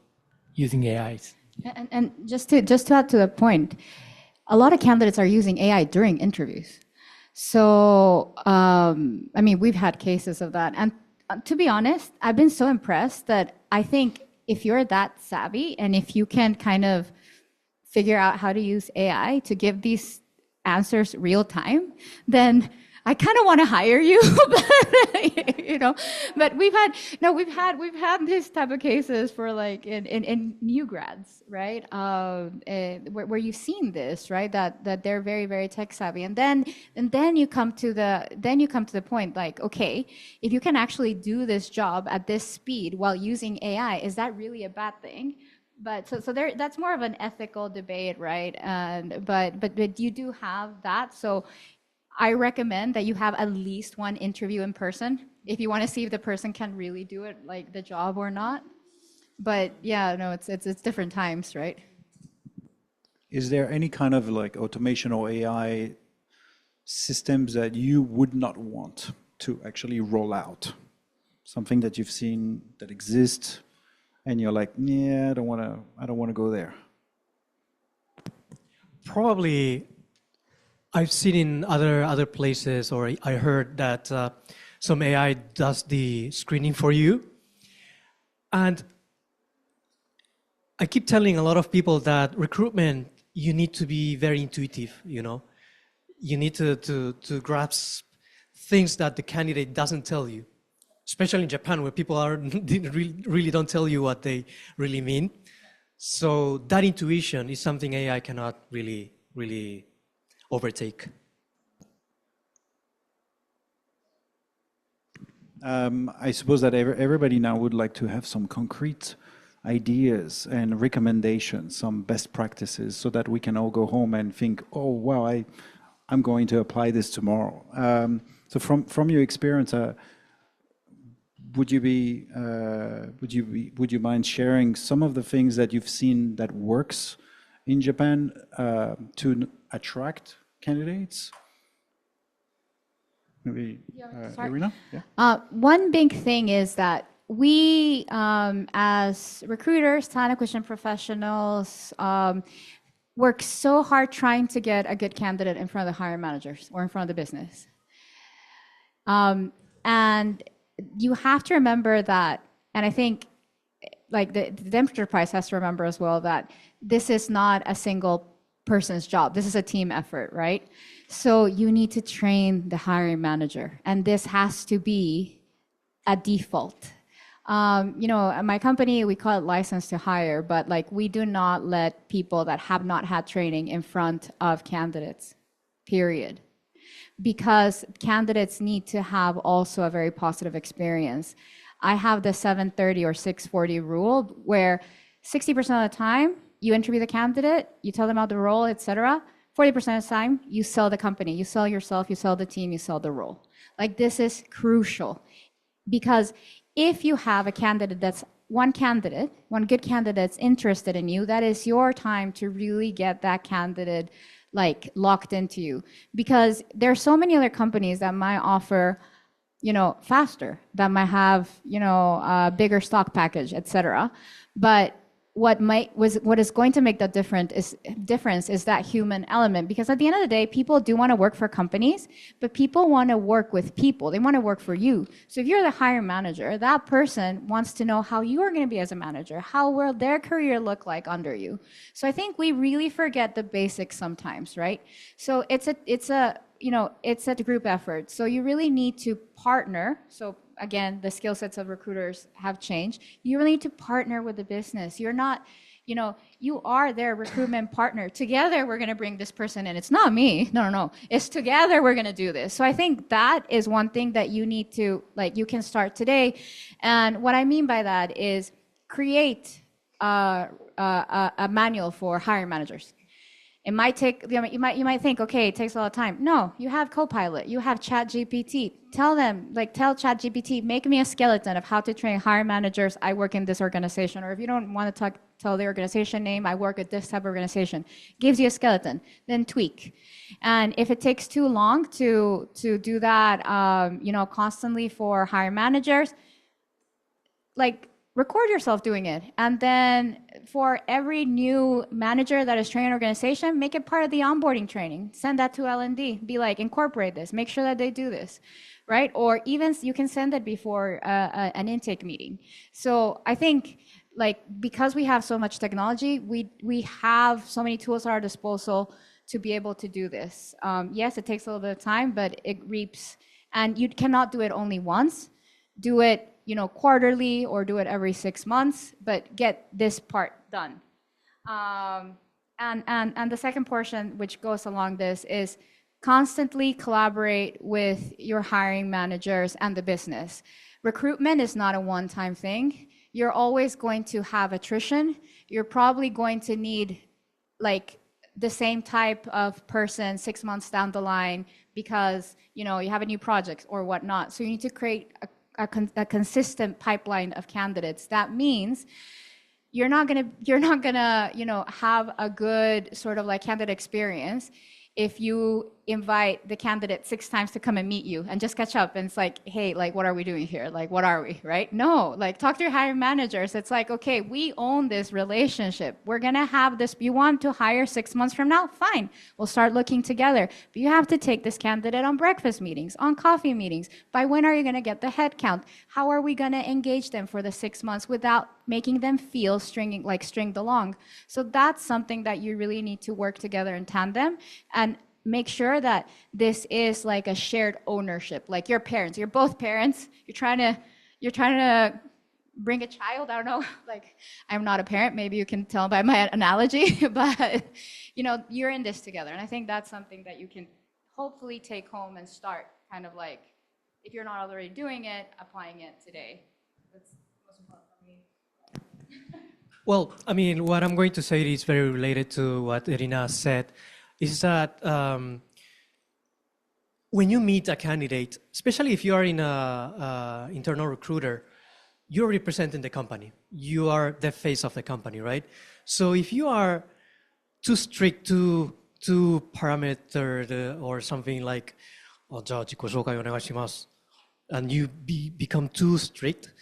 Speaker 5: using AIs.
Speaker 6: And just to add to the point, a lot of candidates are using AI during interviews. So we've had cases of that, and to be honest, I've been so impressed that I think if you're that savvy and if you can kind of figure out how to use AI to give these answers real time, then I kind of want to hire you. But we've had this type of cases for like in new grads, right? Where you've seen this, right? That they're very, very tech savvy, and then you come to the point like, okay, if you can actually do this job at this speed while using AI, is that really a bad thing? But so there, that's more of an ethical debate, right? And but you do have that. So I recommend that you have at least one interview in person if you want to see if the person can really do it, like the job or not. But yeah, no, it's different times, right?
Speaker 4: Is there any kind of like automation or AI systems that you would not want to actually roll out? Something that you've seen that exists, and you're like, yeah, I don't want to go there.
Speaker 7: Probably, I've seen in other places, or I heard that some AI does the screening for you, and I keep telling a lot of people that recruitment, you need to be very intuitive. You know, you need to grasp things that the candidate doesn't tell you, especially in Japan, where people really don't tell you what they really mean. So that intuition is something AI cannot really overtake.
Speaker 4: I suppose that everybody now would like to have some concrete ideas and recommendations, some best practices, so that we can all go home and think, oh wow, I'm going to apply this tomorrow. So from your experience, would you mind sharing some of the things that you've seen that works in Japan to attract candidates? Maybe Irina? Yeah.
Speaker 6: One big thing is that we, as recruiters, talent acquisition professionals, work so hard trying to get a good candidate in front of the hiring managers or in front of the business. And you have to remember that, and I think like the enterprise has to remember as well, that this is not a single person's job. This is a team effort, right? So you need to train the hiring manager, and this has to be a default. You know, at my company, we call it license to hire, but like we do not let people that have not had training in front of candidates, period. Because candidates need to have also a very positive experience. I have the 730 or 640 rule where 60% of the time you interview the candidate, you tell them about the role, etc. 40% of the time you sell the company, you sell yourself, you sell the team, you sell the role. Like this is crucial, because if you have a candidate that's one good candidate that's interested in you, that is your time to really get that candidate like locked into you. Because there are so many other companies that might offer, you know, faster, that might have, you know, a bigger stock package, etc. But what is going to make the difference is that human element. Because at the end of the day, people do want to work for companies, but people want to work with people. They want to work for you. So if you're the hiring manager, that person wants to know how you are going to be as a manager. How will their career look like under you? So I think we really forget the basics sometimes, right? So it's a group effort. So you really need to partner. So again, the skill sets of recruiters have changed. You really need to partner with the business. You're not, you know, you are their recruitment partner. Together, we're going to bring this person in. It's not me. No. It's together we're going to do this. So I think that is one thing that you need to, like, you can start today. And what I mean by that is create a manual for hiring managers. It might take, you might think, okay, it takes a lot of time. No, you have Copilot, you have ChatGPT. Tell ChatGPT, make me a skeleton of how to train hiring managers. I work in this organization. Or if you don't want to tell the organization name, I work at this type of organization. Gives you a skeleton, then tweak. And if it takes too long to do that, constantly for hiring managers, like, record yourself doing it. And then for every new manager that is training an organization, make it part of the onboarding training. Send that to L&D. Be like, incorporate this. Make sure that they do this, right? Or even you can send it before an intake meeting. So I think, like, because we have so much technology, we have so many tools at our disposal to be able to do this. Yes, it takes a little bit of time, but it reaps. And you cannot do it only once. Do it, quarterly, or do it every 6 months, but get this part done. And the second portion, which goes along this, is constantly collaborate with your hiring managers and the business. Recruitment is not a one-time thing. you're always going to have attrition. You're probably going to need like the same type of person 6 months down the line because, you have a new project or whatnot. So you need to create a consistent pipeline of candidates. That means you're not gonna have a good sort of like candidate experience if you invite the candidate 6 times to come and meet you and just catch up and it's like, hey, like, what are we doing here? Like, what are we, right? No, like, talk to your hiring managers. It's like, okay, we own this relationship. We're gonna have this. You want to hire 6 months from now? Fine, we'll start looking together. But you have to take this candidate on breakfast meetings, on coffee meetings. By when are you gonna get the head count? How are we gonna engage them for the 6 months without making them feel stringed along? So that's something that you really need to work together in tandem and make sure that this is like a shared ownership, like your parents. You're both parents. You're trying to bring a child. I don't know. Like, I'm not a parent. Maybe you can tell by my analogy, but you're in this together. And I think that's something that you can hopefully take home and start kind of like, if you're not already doing it, applying it today. That's most important for me.
Speaker 7: Well, I mean, what I'm going to say is very related to what Irina said. Is that when you meet a candidate, especially if you are in a internal recruiter, you're representing the company. You are the face of the company, right? So if you are too strict, too parametered or something like, じゃあ自己紹介お願いします, and you become too strict,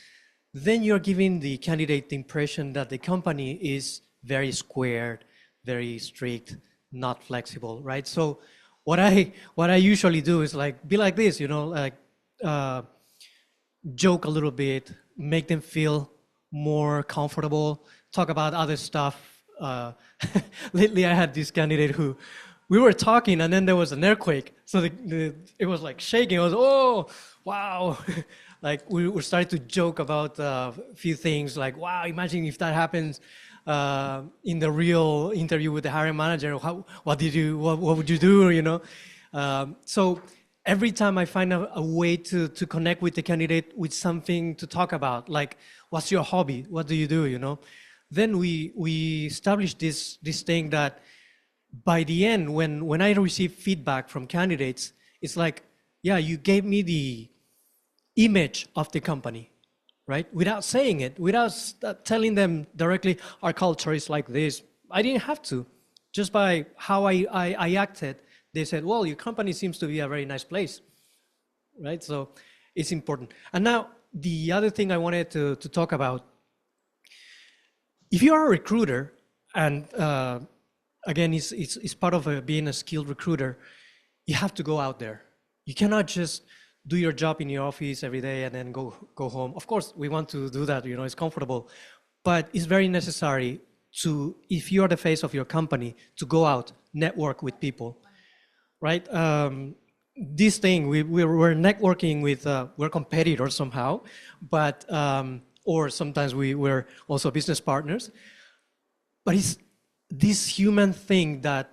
Speaker 7: then you're giving the candidate the impression that the company is very squared, very strict, not flexible, right? So what I usually do is like be like this, like joke a little bit, make them feel more comfortable, talk about other stuff. Lately I had this candidate who we were talking and then there was an earthquake, so it was like shaking. I was, oh wow. Like we started to joke about a few things like, wow, imagine if that happens in the real interview with the hiring manager. What would you do? So every time I find a way to connect with the candidate with something to talk about, like what's your hobby? What do you do? Then we establish this thing that by the end, when I receive feedback from candidates, it's like, yeah, you gave me the image of the company. Right? Without saying it, without telling them directly, our culture is like this. I didn't have to. Just by how I acted, they said, well, your company seems to be a very nice place. Right? So it's important. And now, the other thing I wanted to talk about, if you are a recruiter, and again, it's part of being a skilled recruiter, you have to go out there. You cannot just do your job in your office every day and then go home. Of course, we want to do that, it's comfortable, but it's very necessary to, if you are the face of your company, to go out, network with people, right? This thing, we're networking with, we're competitors somehow, but, or sometimes we're also business partners, but it's this human thing that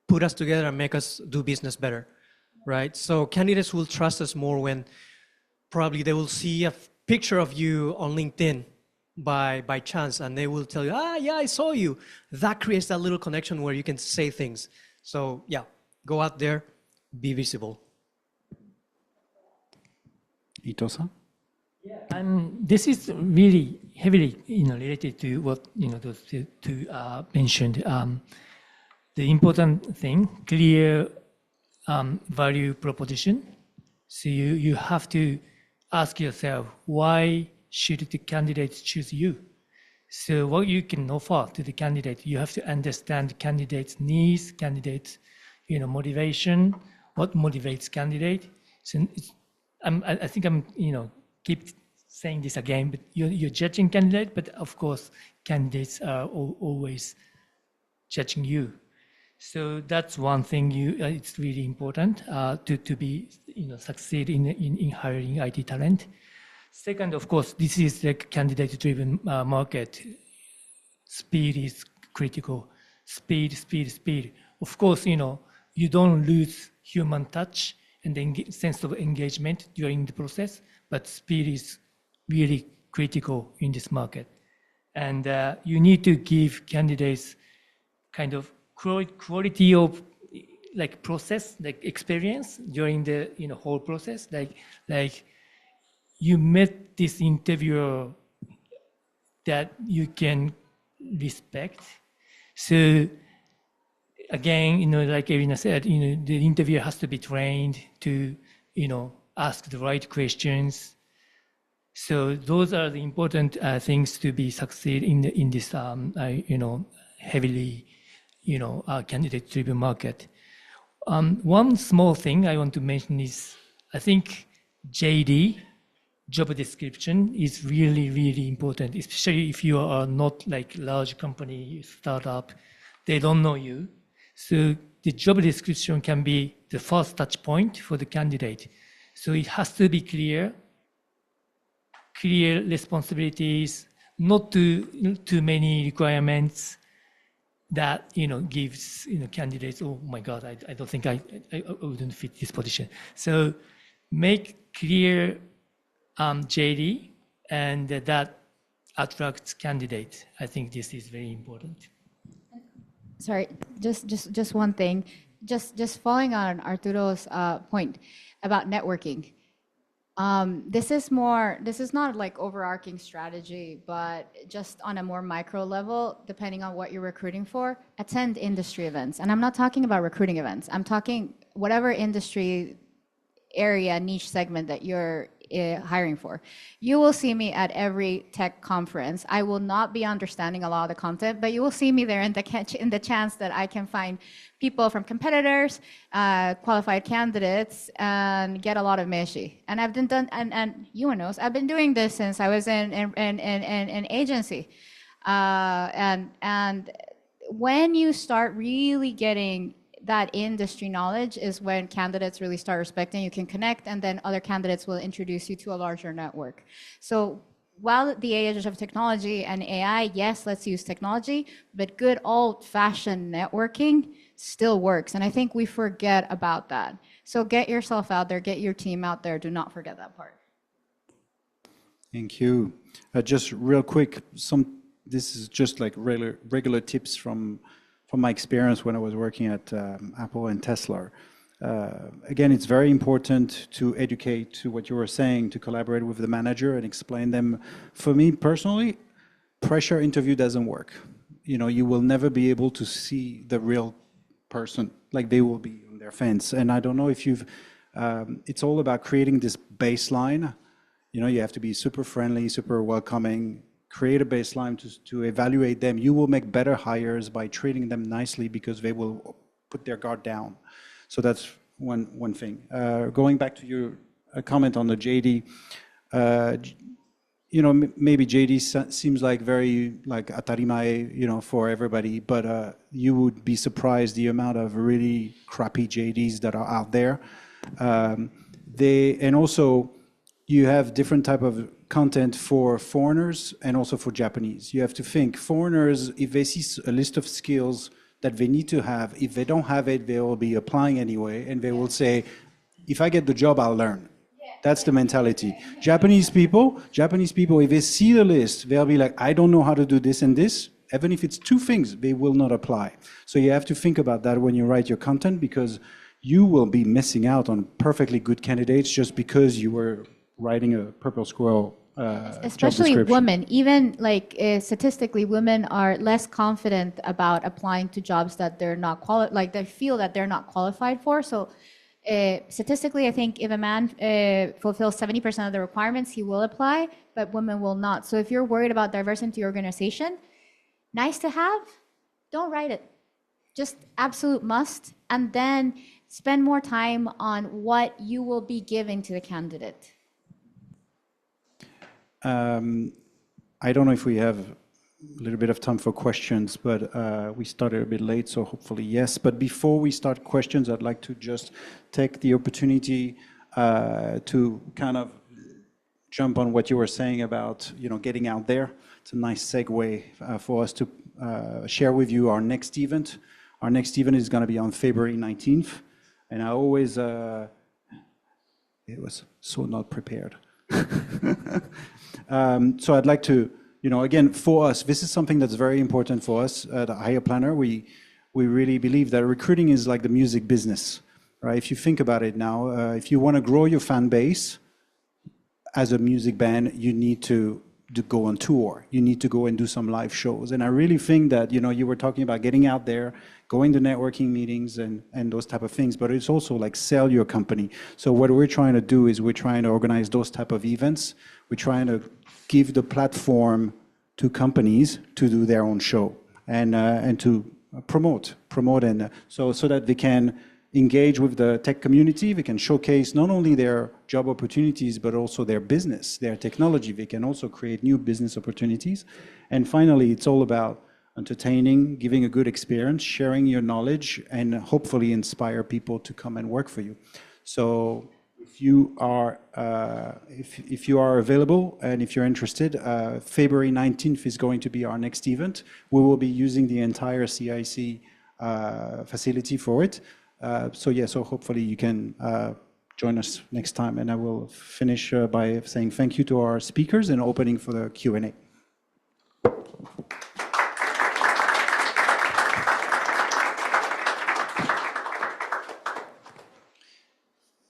Speaker 7: put us together and make us do business better. Right? So candidates will trust us more when probably they will see a picture of you on LinkedIn by chance and they will tell you, yeah, I saw you. That creates that little connection where you can say things. So yeah, go out there, be visible.
Speaker 4: Ito-san?
Speaker 5: Yeah, and this is really heavily related to what those two mentioned. The important thing, clear value proposition. So you have to ask yourself, why should the candidates choose you? So what you can offer to the candidate, you have to understand candidates' needs, candidates' motivation, what motivates candidate. So I think I'm keep saying this again, but you're judging candidate, but of course candidates are always judging you. So that's one thing it's really important to be succeed in hiring IT talent. Second, of course, this is the candidate-driven market. Speed is critical. Speed. Of course, you don't lose human touch and the sense of engagement during the process, but speed is really critical in this market. And you need to give candidates kind of quality of like process, like experience during the whole process. Like you met this interviewer that you can respect. So again, like Irina said, the interviewer has to be trained to, ask the right questions. So those are the important things to be succeed in this, heavily, candidate-driven market. One small thing I want to mention is, I think JD, job description, is really, really important, especially if you are not like large company, startup, they don't know you. So the job description can be the first touch point for the candidate. So it has to be clear responsibilities, not too many requirements that gives candidates, oh my God, I don't think I wouldn't fit this position. So make clear JD, and that attracts candidates. I think this is very important.
Speaker 6: Sorry, just one thing. Just following on Arturo's point about networking. This is not like overarching strategy, but just on a more micro level, depending on what you're recruiting for, attend industry events. And I'm not talking about recruiting events. I'm talking whatever industry area, niche segment that you're hiring for. You will see me at every tech conference. I will not be understanding a lot of the content, but you will see me there in the chance that I can find people from competitors, qualified candidates, and get a lot of meshi. And I've done, and you knows, I've been doing this since I was in agency. And when you start really getting that industry knowledge is when candidates really start respecting. You can connect, and then other candidates will introduce you to a larger network. So while the age of technology and AI, yes, let's use technology, but good old-fashioned networking still works. And I think we forget about that. So get yourself out there, get your team out there. Do not forget that part.
Speaker 4: Thank you. Just real quick, this is just like regular tips from my experience when I was working at Apple and Tesla. Again, it's very important to educate to what you were saying, to collaborate with the manager and explain them. For me personally, pressure interview doesn't work. You will never be able to see the real person, like they will be on their fence. And I don't know if it's all about creating this baseline. You have to be super friendly, super welcoming, create a baseline to evaluate them. You will make better hires by treating them nicely because they will put their guard down. So that's one thing. Going back to your comment on the JD, maybe JD seems like very like atarimae, for everybody, but you would be surprised the amount of really crappy JDs that are out there. And also you have different type of content for foreigners and also for Japanese. You have to think, foreigners, if they see a list of skills that they need to have, if they don't have it, they will be applying anyway, and they will say, if I get the job, I'll learn. That's the mentality. Japanese people, if they see the list, they'll be like, I don't know how to do this and this. Even if it's two things, they will not apply. So you have to think about that when you write your content, because you will be missing out on perfectly good candidates just because you were writing a purple squirrel
Speaker 6: especially women. Even like statistically, women are less confident about applying to jobs that they're not like they feel that they're not qualified for. So statistically, I think if a man fulfills 70% of the requirements, he will apply, but women will not. So if you're worried about diversity in your organization, nice to have, don't write it. Just absolute must, and then spend more time on what you will be giving to the candidate.
Speaker 4: I don't know if we have a little bit of time for questions, but we started a bit late, so hopefully yes. But before we start questions, I'd like to just take the opportunity to kind of jump on what you were saying about getting out there. It's a nice segue for us to share with you our next event. Our next event is going to be on February 19th, and I always it was so not prepared. So I'd like to, again, for us, this is something that's very important for us at Hire Planner. We really believe that recruiting is like the music business, right? If you think about it now, if you want to grow your fan base as a music band, you need to go on tour. You need to go and do some live shows. And I really think that, you were talking about getting out there, going to networking meetings and those type of things, but it's also like sell your company. So what we're trying to do is we're trying to organize those type of events. We're trying to give the platform to companies to do their own show and to promote and so that they can engage with the tech community. They can showcase not only their job opportunities, but also their business, their technology. They can also create new business opportunities. And finally, it's all about entertaining, giving a good experience, sharing your knowledge, and hopefully inspire people to come and work for you. So if you are available and if you're interested, February 19th is going to be our next event. We will be using the entire CIC facility for it. So hopefully you can join us next time. And I will finish by saying thank you to our speakers and opening for the Q&A.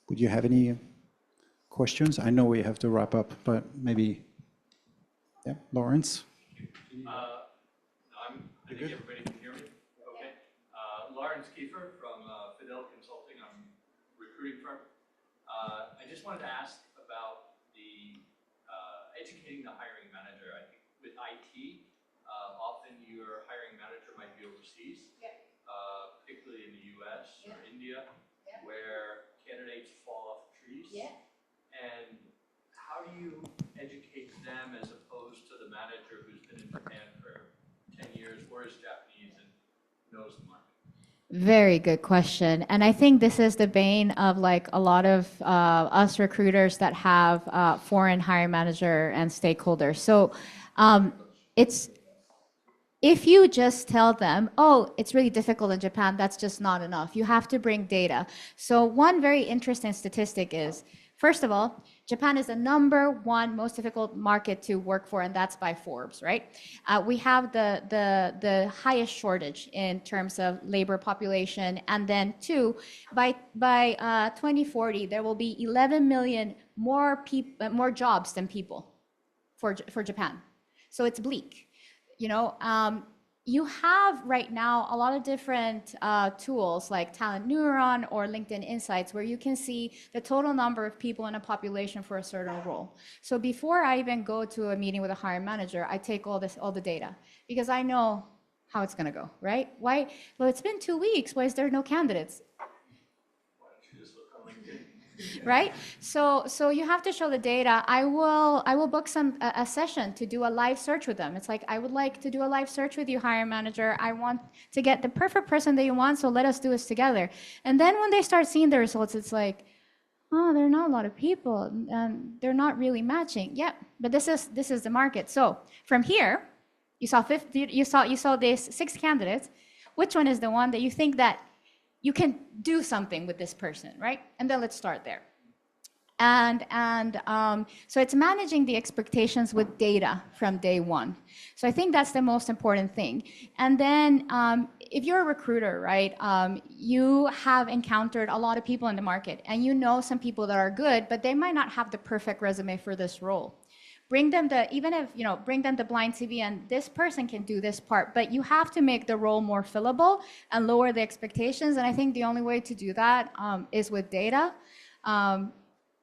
Speaker 4: Would you have any questions? I know we have to wrap up, but maybe, yeah, Lawrence?
Speaker 8: I think everybody can hear me. Okay. Lawrence Kiefer from Fidel Consulting. I'm a recruiting firm. I just wanted to ask about the educating the hiring manager. I think with IT, often your hiring manager might be overseas, particularly in the US or India, where candidates fall off trees. And how do you educate them as opposed to the manager who's been in Japan for 10 years, or is Japanese and knows the market?
Speaker 6: Very good question. And I think this is the bane of like a lot of us recruiters that have foreign hiring manager and stakeholders. So if you just tell them, oh, it's really difficult in Japan, that's just not enough. You have to bring data. So one very interesting statistic is, first of all, Japan is the #1 most difficult market to work for, and that's by Forbes, right? We have the highest shortage in terms of labor population, and then two, by 2040 there will be 11 million more jobs than people for Japan. So it's bleak. You have right now a lot of different tools like Talent Neuron or LinkedIn Insights where you can see the total number of people in a population for a certain role. So before I even go to a meeting with a hiring manager, I take all the data because I know how it's going to go, right? Why? Well, it's been 2 weeks. Why is there no candidates? Right? So you have to show the data. I will book a session to do a live search with them. It's like, I would like to do a live search with you, hiring manager. I want to get the perfect person that you want, so let us do this together. And then when they start seeing the results, it's like, oh, there are not a lot of people, and they're not really matching. Yeah, but this is the market. So from here, you saw these 6 candidates. Which one is the one that you think that you can do something with this person, right? And then let's start there. And so it's managing the expectations with data from day one. So I think that's the most important thing. And then if you're a recruiter, right, you have encountered a lot of people in the market, and you know some people that are good, but they might not have the perfect resume for this role. Bring them bring them the blind CV, and this person can do this part, but you have to make the role more fillable and lower the expectations. And I think the only way to do that is with data.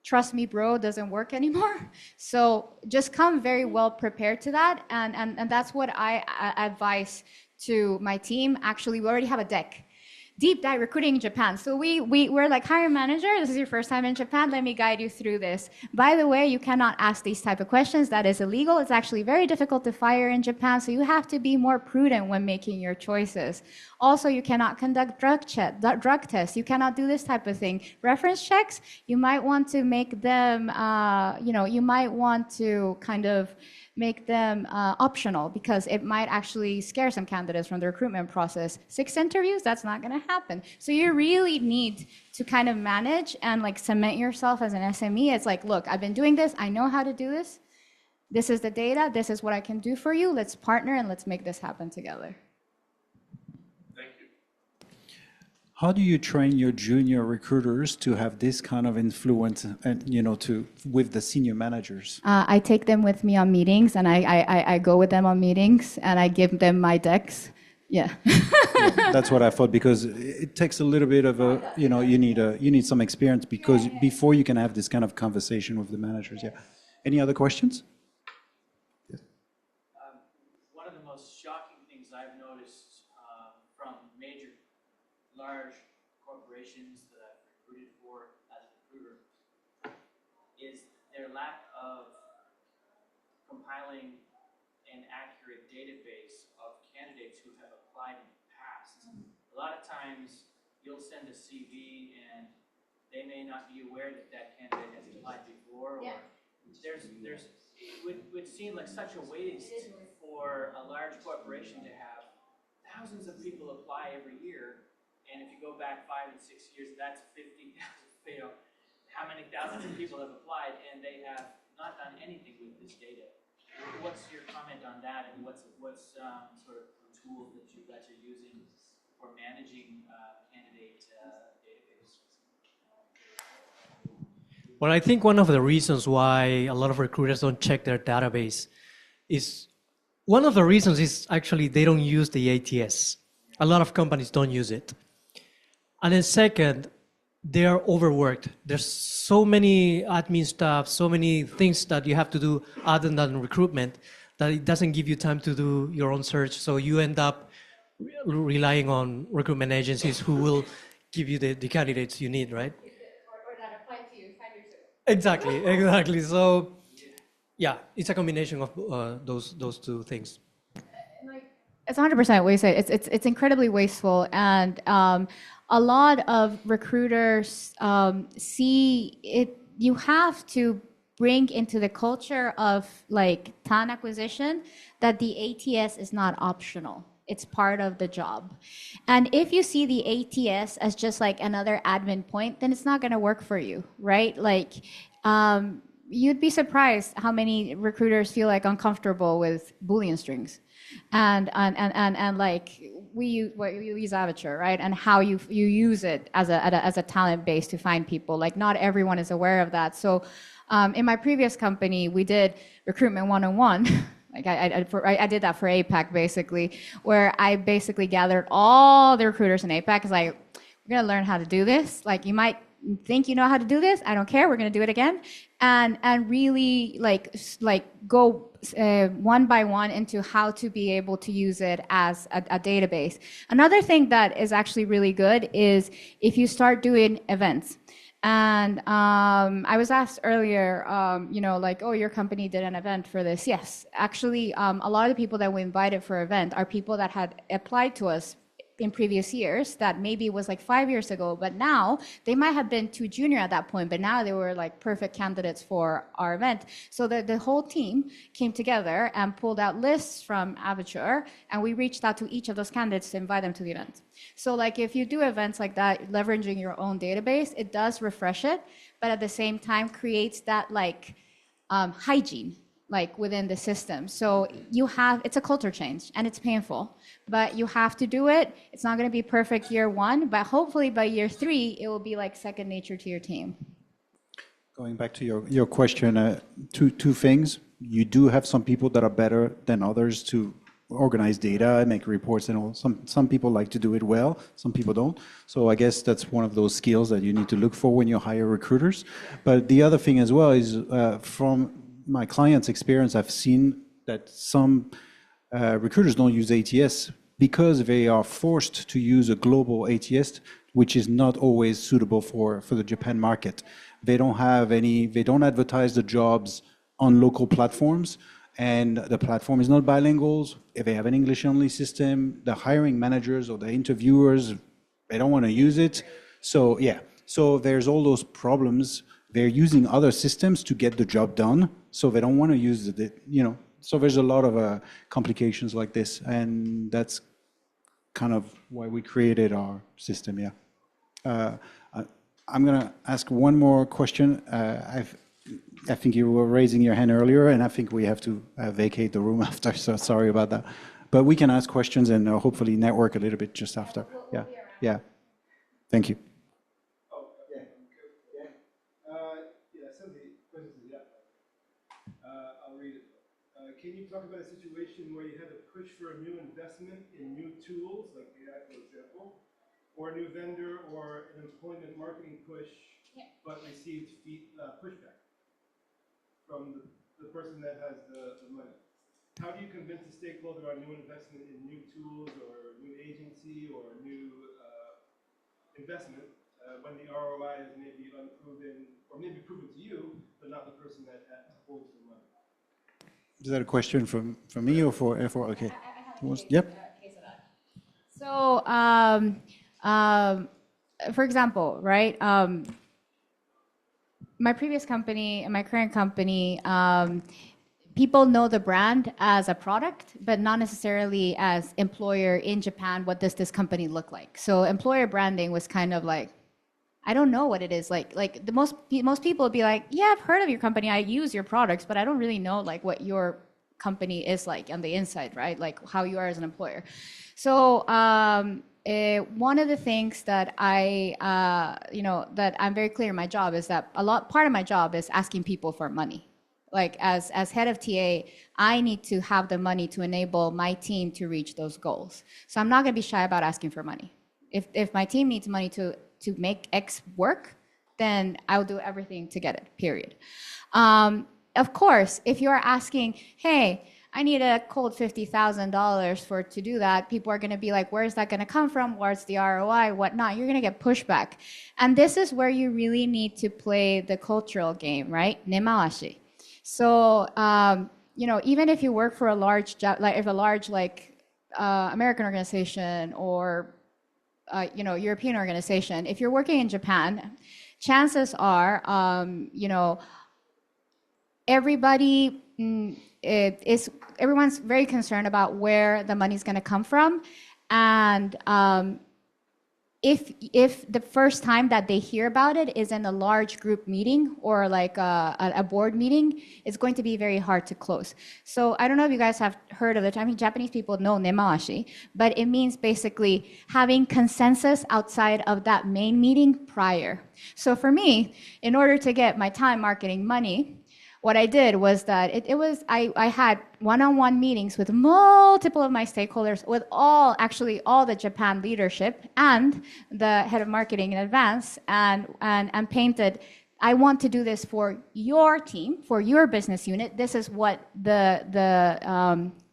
Speaker 6: Trust me, bro, doesn't work anymore. So just come very well prepared to that. And that's what I advise to my team. Actually, we already have a deck. Deep dive recruiting in Japan. So we're like, hiring manager, this is your first time in Japan, let me guide you through this. By the way, you cannot ask these type of questions. That is illegal. It's actually very difficult to fire in Japan, so you have to be more prudent when making your choices. Also, you cannot conduct drug tests. You cannot do this type of thing. Reference checks, you might want to make them, you might want to kind of make them optional, because it might actually scare some candidates from the recruitment process. 6 interviews, that's not gonna happen. So you really need to kind of manage and like cement yourself as an SME. It's like, look, I've been doing this, I know how to do this. This is the data. This is what I can do for you. Let's partner and let's make this happen together.
Speaker 8: Thank you.
Speaker 4: How do you train your junior recruiters to have this kind of influence and, with the senior managers?
Speaker 6: I take them with me on meetings, and I go with them on meetings, and I give them my decks. Yeah.
Speaker 4: Yeah, that's what I thought, because it takes a little bit of you need some experience because before you can have this kind of conversation with the managers. Yeah. Any other questions?
Speaker 9: One of the most shocking things I've noticed from major, large corporations that I've recruited for as a recruiter is their lack of compiling an accurate database of candidates who have applied in the past. A lot of times you'll send a CV and they may not be aware that that candidate has applied before, or it would seem like such a waste for a large corporation to have thousands of people apply every year, and if you go back 5 and 6 years, that's 50,000. How many thousands of people have applied, and they have not done anything with this data. What's your comment on that, and what's sort of tools that you guys are using for managing candidate database?
Speaker 7: Well, I think one of the reasons why a lot of recruiters don't check their database is actually they don't use the ATS. A lot of companies don't use it. And then second, they are overworked. There's so many admin staff, so many things that you have to do other than recruitment that it doesn't give you time to do your own search. So you end up relying on recruitment agencies who will give you the candidates you need, right?
Speaker 6: Or that apply to you 5 years ago.
Speaker 7: Exactly. So, yeah, it's a combination of those two things.
Speaker 6: It's 100% what you said. It's incredibly wasteful, and a lot of recruiters see it. You have to bring into the culture of like talent acquisition that the ATS is not optional. It's part of the job. And if you see the ATS as just like another admin point, then it's not going to work for you, right? Like, you'd be surprised how many recruiters feel like uncomfortable with Boolean strings. And like we use Avature, right? And how you use it as a talent base to find people. Like not everyone is aware of that. So in my previous company, we did recruitment 101. Like I did that for APAC basically, where I basically gathered all the recruiters in APAC. It's like, we're gonna learn how to do this. Like you might think you know how to do this. I don't care. We're gonna do it again, and really like go one by one into how to be able to use it as a database. Another thing that is actually really good is if you start doing events. And I was asked earlier, like, oh, your company did an event for this. Yes, actually, a lot of the people that we invited for event are people that had applied to us in previous years that maybe was like 5 years ago, but now they might have been too junior at that point, but now they were like perfect candidates for our event. So the whole team came together and pulled out lists from Avature, and we reached out to each of those candidates to invite them to the event. So like if you do events like that, leveraging your own database, it does refresh it, but at the same time creates that like hygiene like within the system. So it's a culture change and it's painful, but you have to do it. It's not going to be perfect year one, but hopefully by year 3, it will be like second nature to your team.
Speaker 4: Going back to your question, two things. You do have some people that are better than others to organize data, make reports and all. Some people like to do it well, some people don't. So I guess that's one of those skills that you need to look for when you hire recruiters. But the other thing as well is from my clients' experience, I've seen that some recruiters don't use ATS because they are forced to use a global ATS, which is not always suitable for the Japan market. They don't advertise the jobs on local platforms, and the platform is not bilingual. If they have an English-only system, the hiring managers or the interviewers, they don't want to use it. So yeah, so there's all those problems. They're using other systems to get the job done, so they don't want to use it, So there's a lot of complications like this, and that's kind of why we created our system, yeah. I'm going to ask one more question. I think you were raising your hand earlier, and I think we have to vacate the room after, so sorry about that. But we can ask questions and hopefully network a little bit just after. Yeah, yeah. Thank you.
Speaker 10: I'll read it. Can you talk about a situation where you had to push for a new investment in new tools, like AI, for example, or a new vendor or an employment marketing push, but received pushback from the person that has the money? How do you convince a stakeholder on new investment in new tools or new agency or new investment when the ROI is maybe unproven or maybe proven to you, but not the person that holds the money?
Speaker 4: Is that a question from me or for okay? Yep.
Speaker 6: So, for example, right? My previous company and my current company, people know the brand as a product, but not necessarily as employer in Japan. What does this company look like? So, employer branding was kind of like, I don't know what it is like the most people would be like, yeah, I've heard of your company, I use your products, but I don't really know like what your company is like on the inside, right? Like how you are as an employer. So one of the things that that I'm very clear in my job is that part of my job is asking people for money. Like as head of TA, I need to have the money to enable my team to reach those goals. So I'm not going to be shy about asking for money. If my team needs money to make X work, then I'll do everything to get it, period. Of course, if you're asking, hey, I need a cold $50,000 to do that, people are going to be like, where's that going to come from? Where's the ROI? Whatnot? You're going to get pushback. And this is where you really need to play the cultural game, right? Nemawashi. So, even if you work for a large American organization or European organization, if you're working in Japan, chances are, everyone's very concerned about where the money's going to come from, and if the first time that they hear about it is in a large group meeting or like a board meeting, it's going to be very hard to close. So I don't know if you guys have heard of it. I mean, Japanese people know nemawashi, but it means basically having consensus outside of that main meeting prior. So for me, in order to get my time marketing money, what I did was that I had one-on-one meetings with multiple of my stakeholders, with all the Japan leadership and the head of marketing in advance, and painted, I want to do this for your team, for your business unit. This is what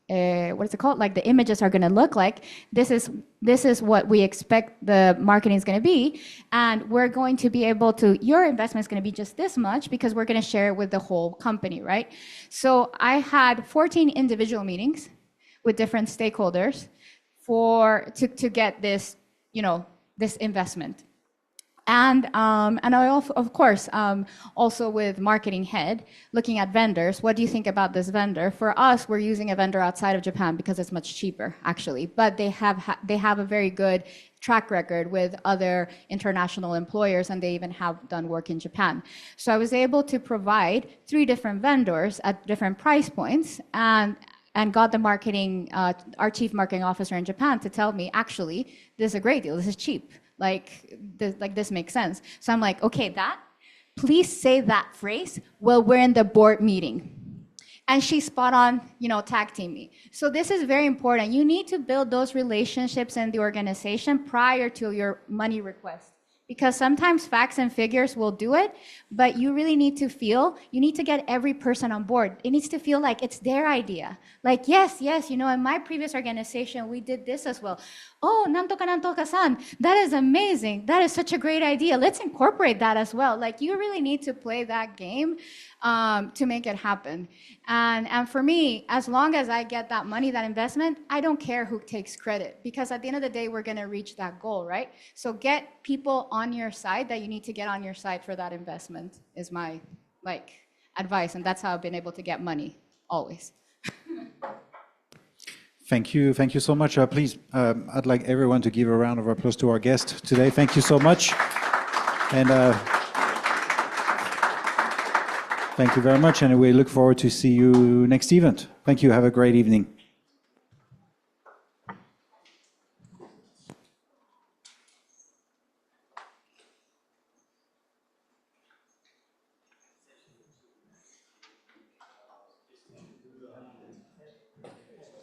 Speaker 6: what is it called? Like the images are going to look like. This is what we expect the marketing is going to be, and we're going to be able to. Your investment is going to be just this much because we're going to share it with the whole company, right? So I had 14 individual meetings with different stakeholders to get this, this investment. And I of course also with marketing head, looking at vendors. What do you think about this vendor? For us, we're using a vendor outside of Japan because it's much cheaper, actually. But they have a very good track record with other international employers, and they even have done work in Japan. So I was able to provide 3 different vendors at different price points, and got the marketing, our chief marketing officer in Japan to tell me, actually, this is a great deal. This is cheap. This makes sense. So I'm like, okay, please say that phrase while we're in the board meeting. And she spot on, tag team me. So this is very important. You need to build those relationships in the organization prior to your money request. Because sometimes facts and figures will do it, but you really need to get every person on board. It needs to feel like it's their idea. Like, yes, in my previous organization, we did this as well. Oh, nantoka-san, that is amazing. That is such a great idea. Let's incorporate that as well. Like, you really need to play that game to make it happen. And for me, as long as I get that money, that investment, I don't care who takes credit, because at the end of the day, we're going to reach that goal, right? So get people on your side that you need to get on your side for that investment is my advice. And that's how I've been able to get money always.
Speaker 4: Thank you so much. Please, I'd like everyone to give a round of applause to our guest today. Thank you so much. And Thank you very much, and we look forward to see you next event. Thank you. Have a great evening.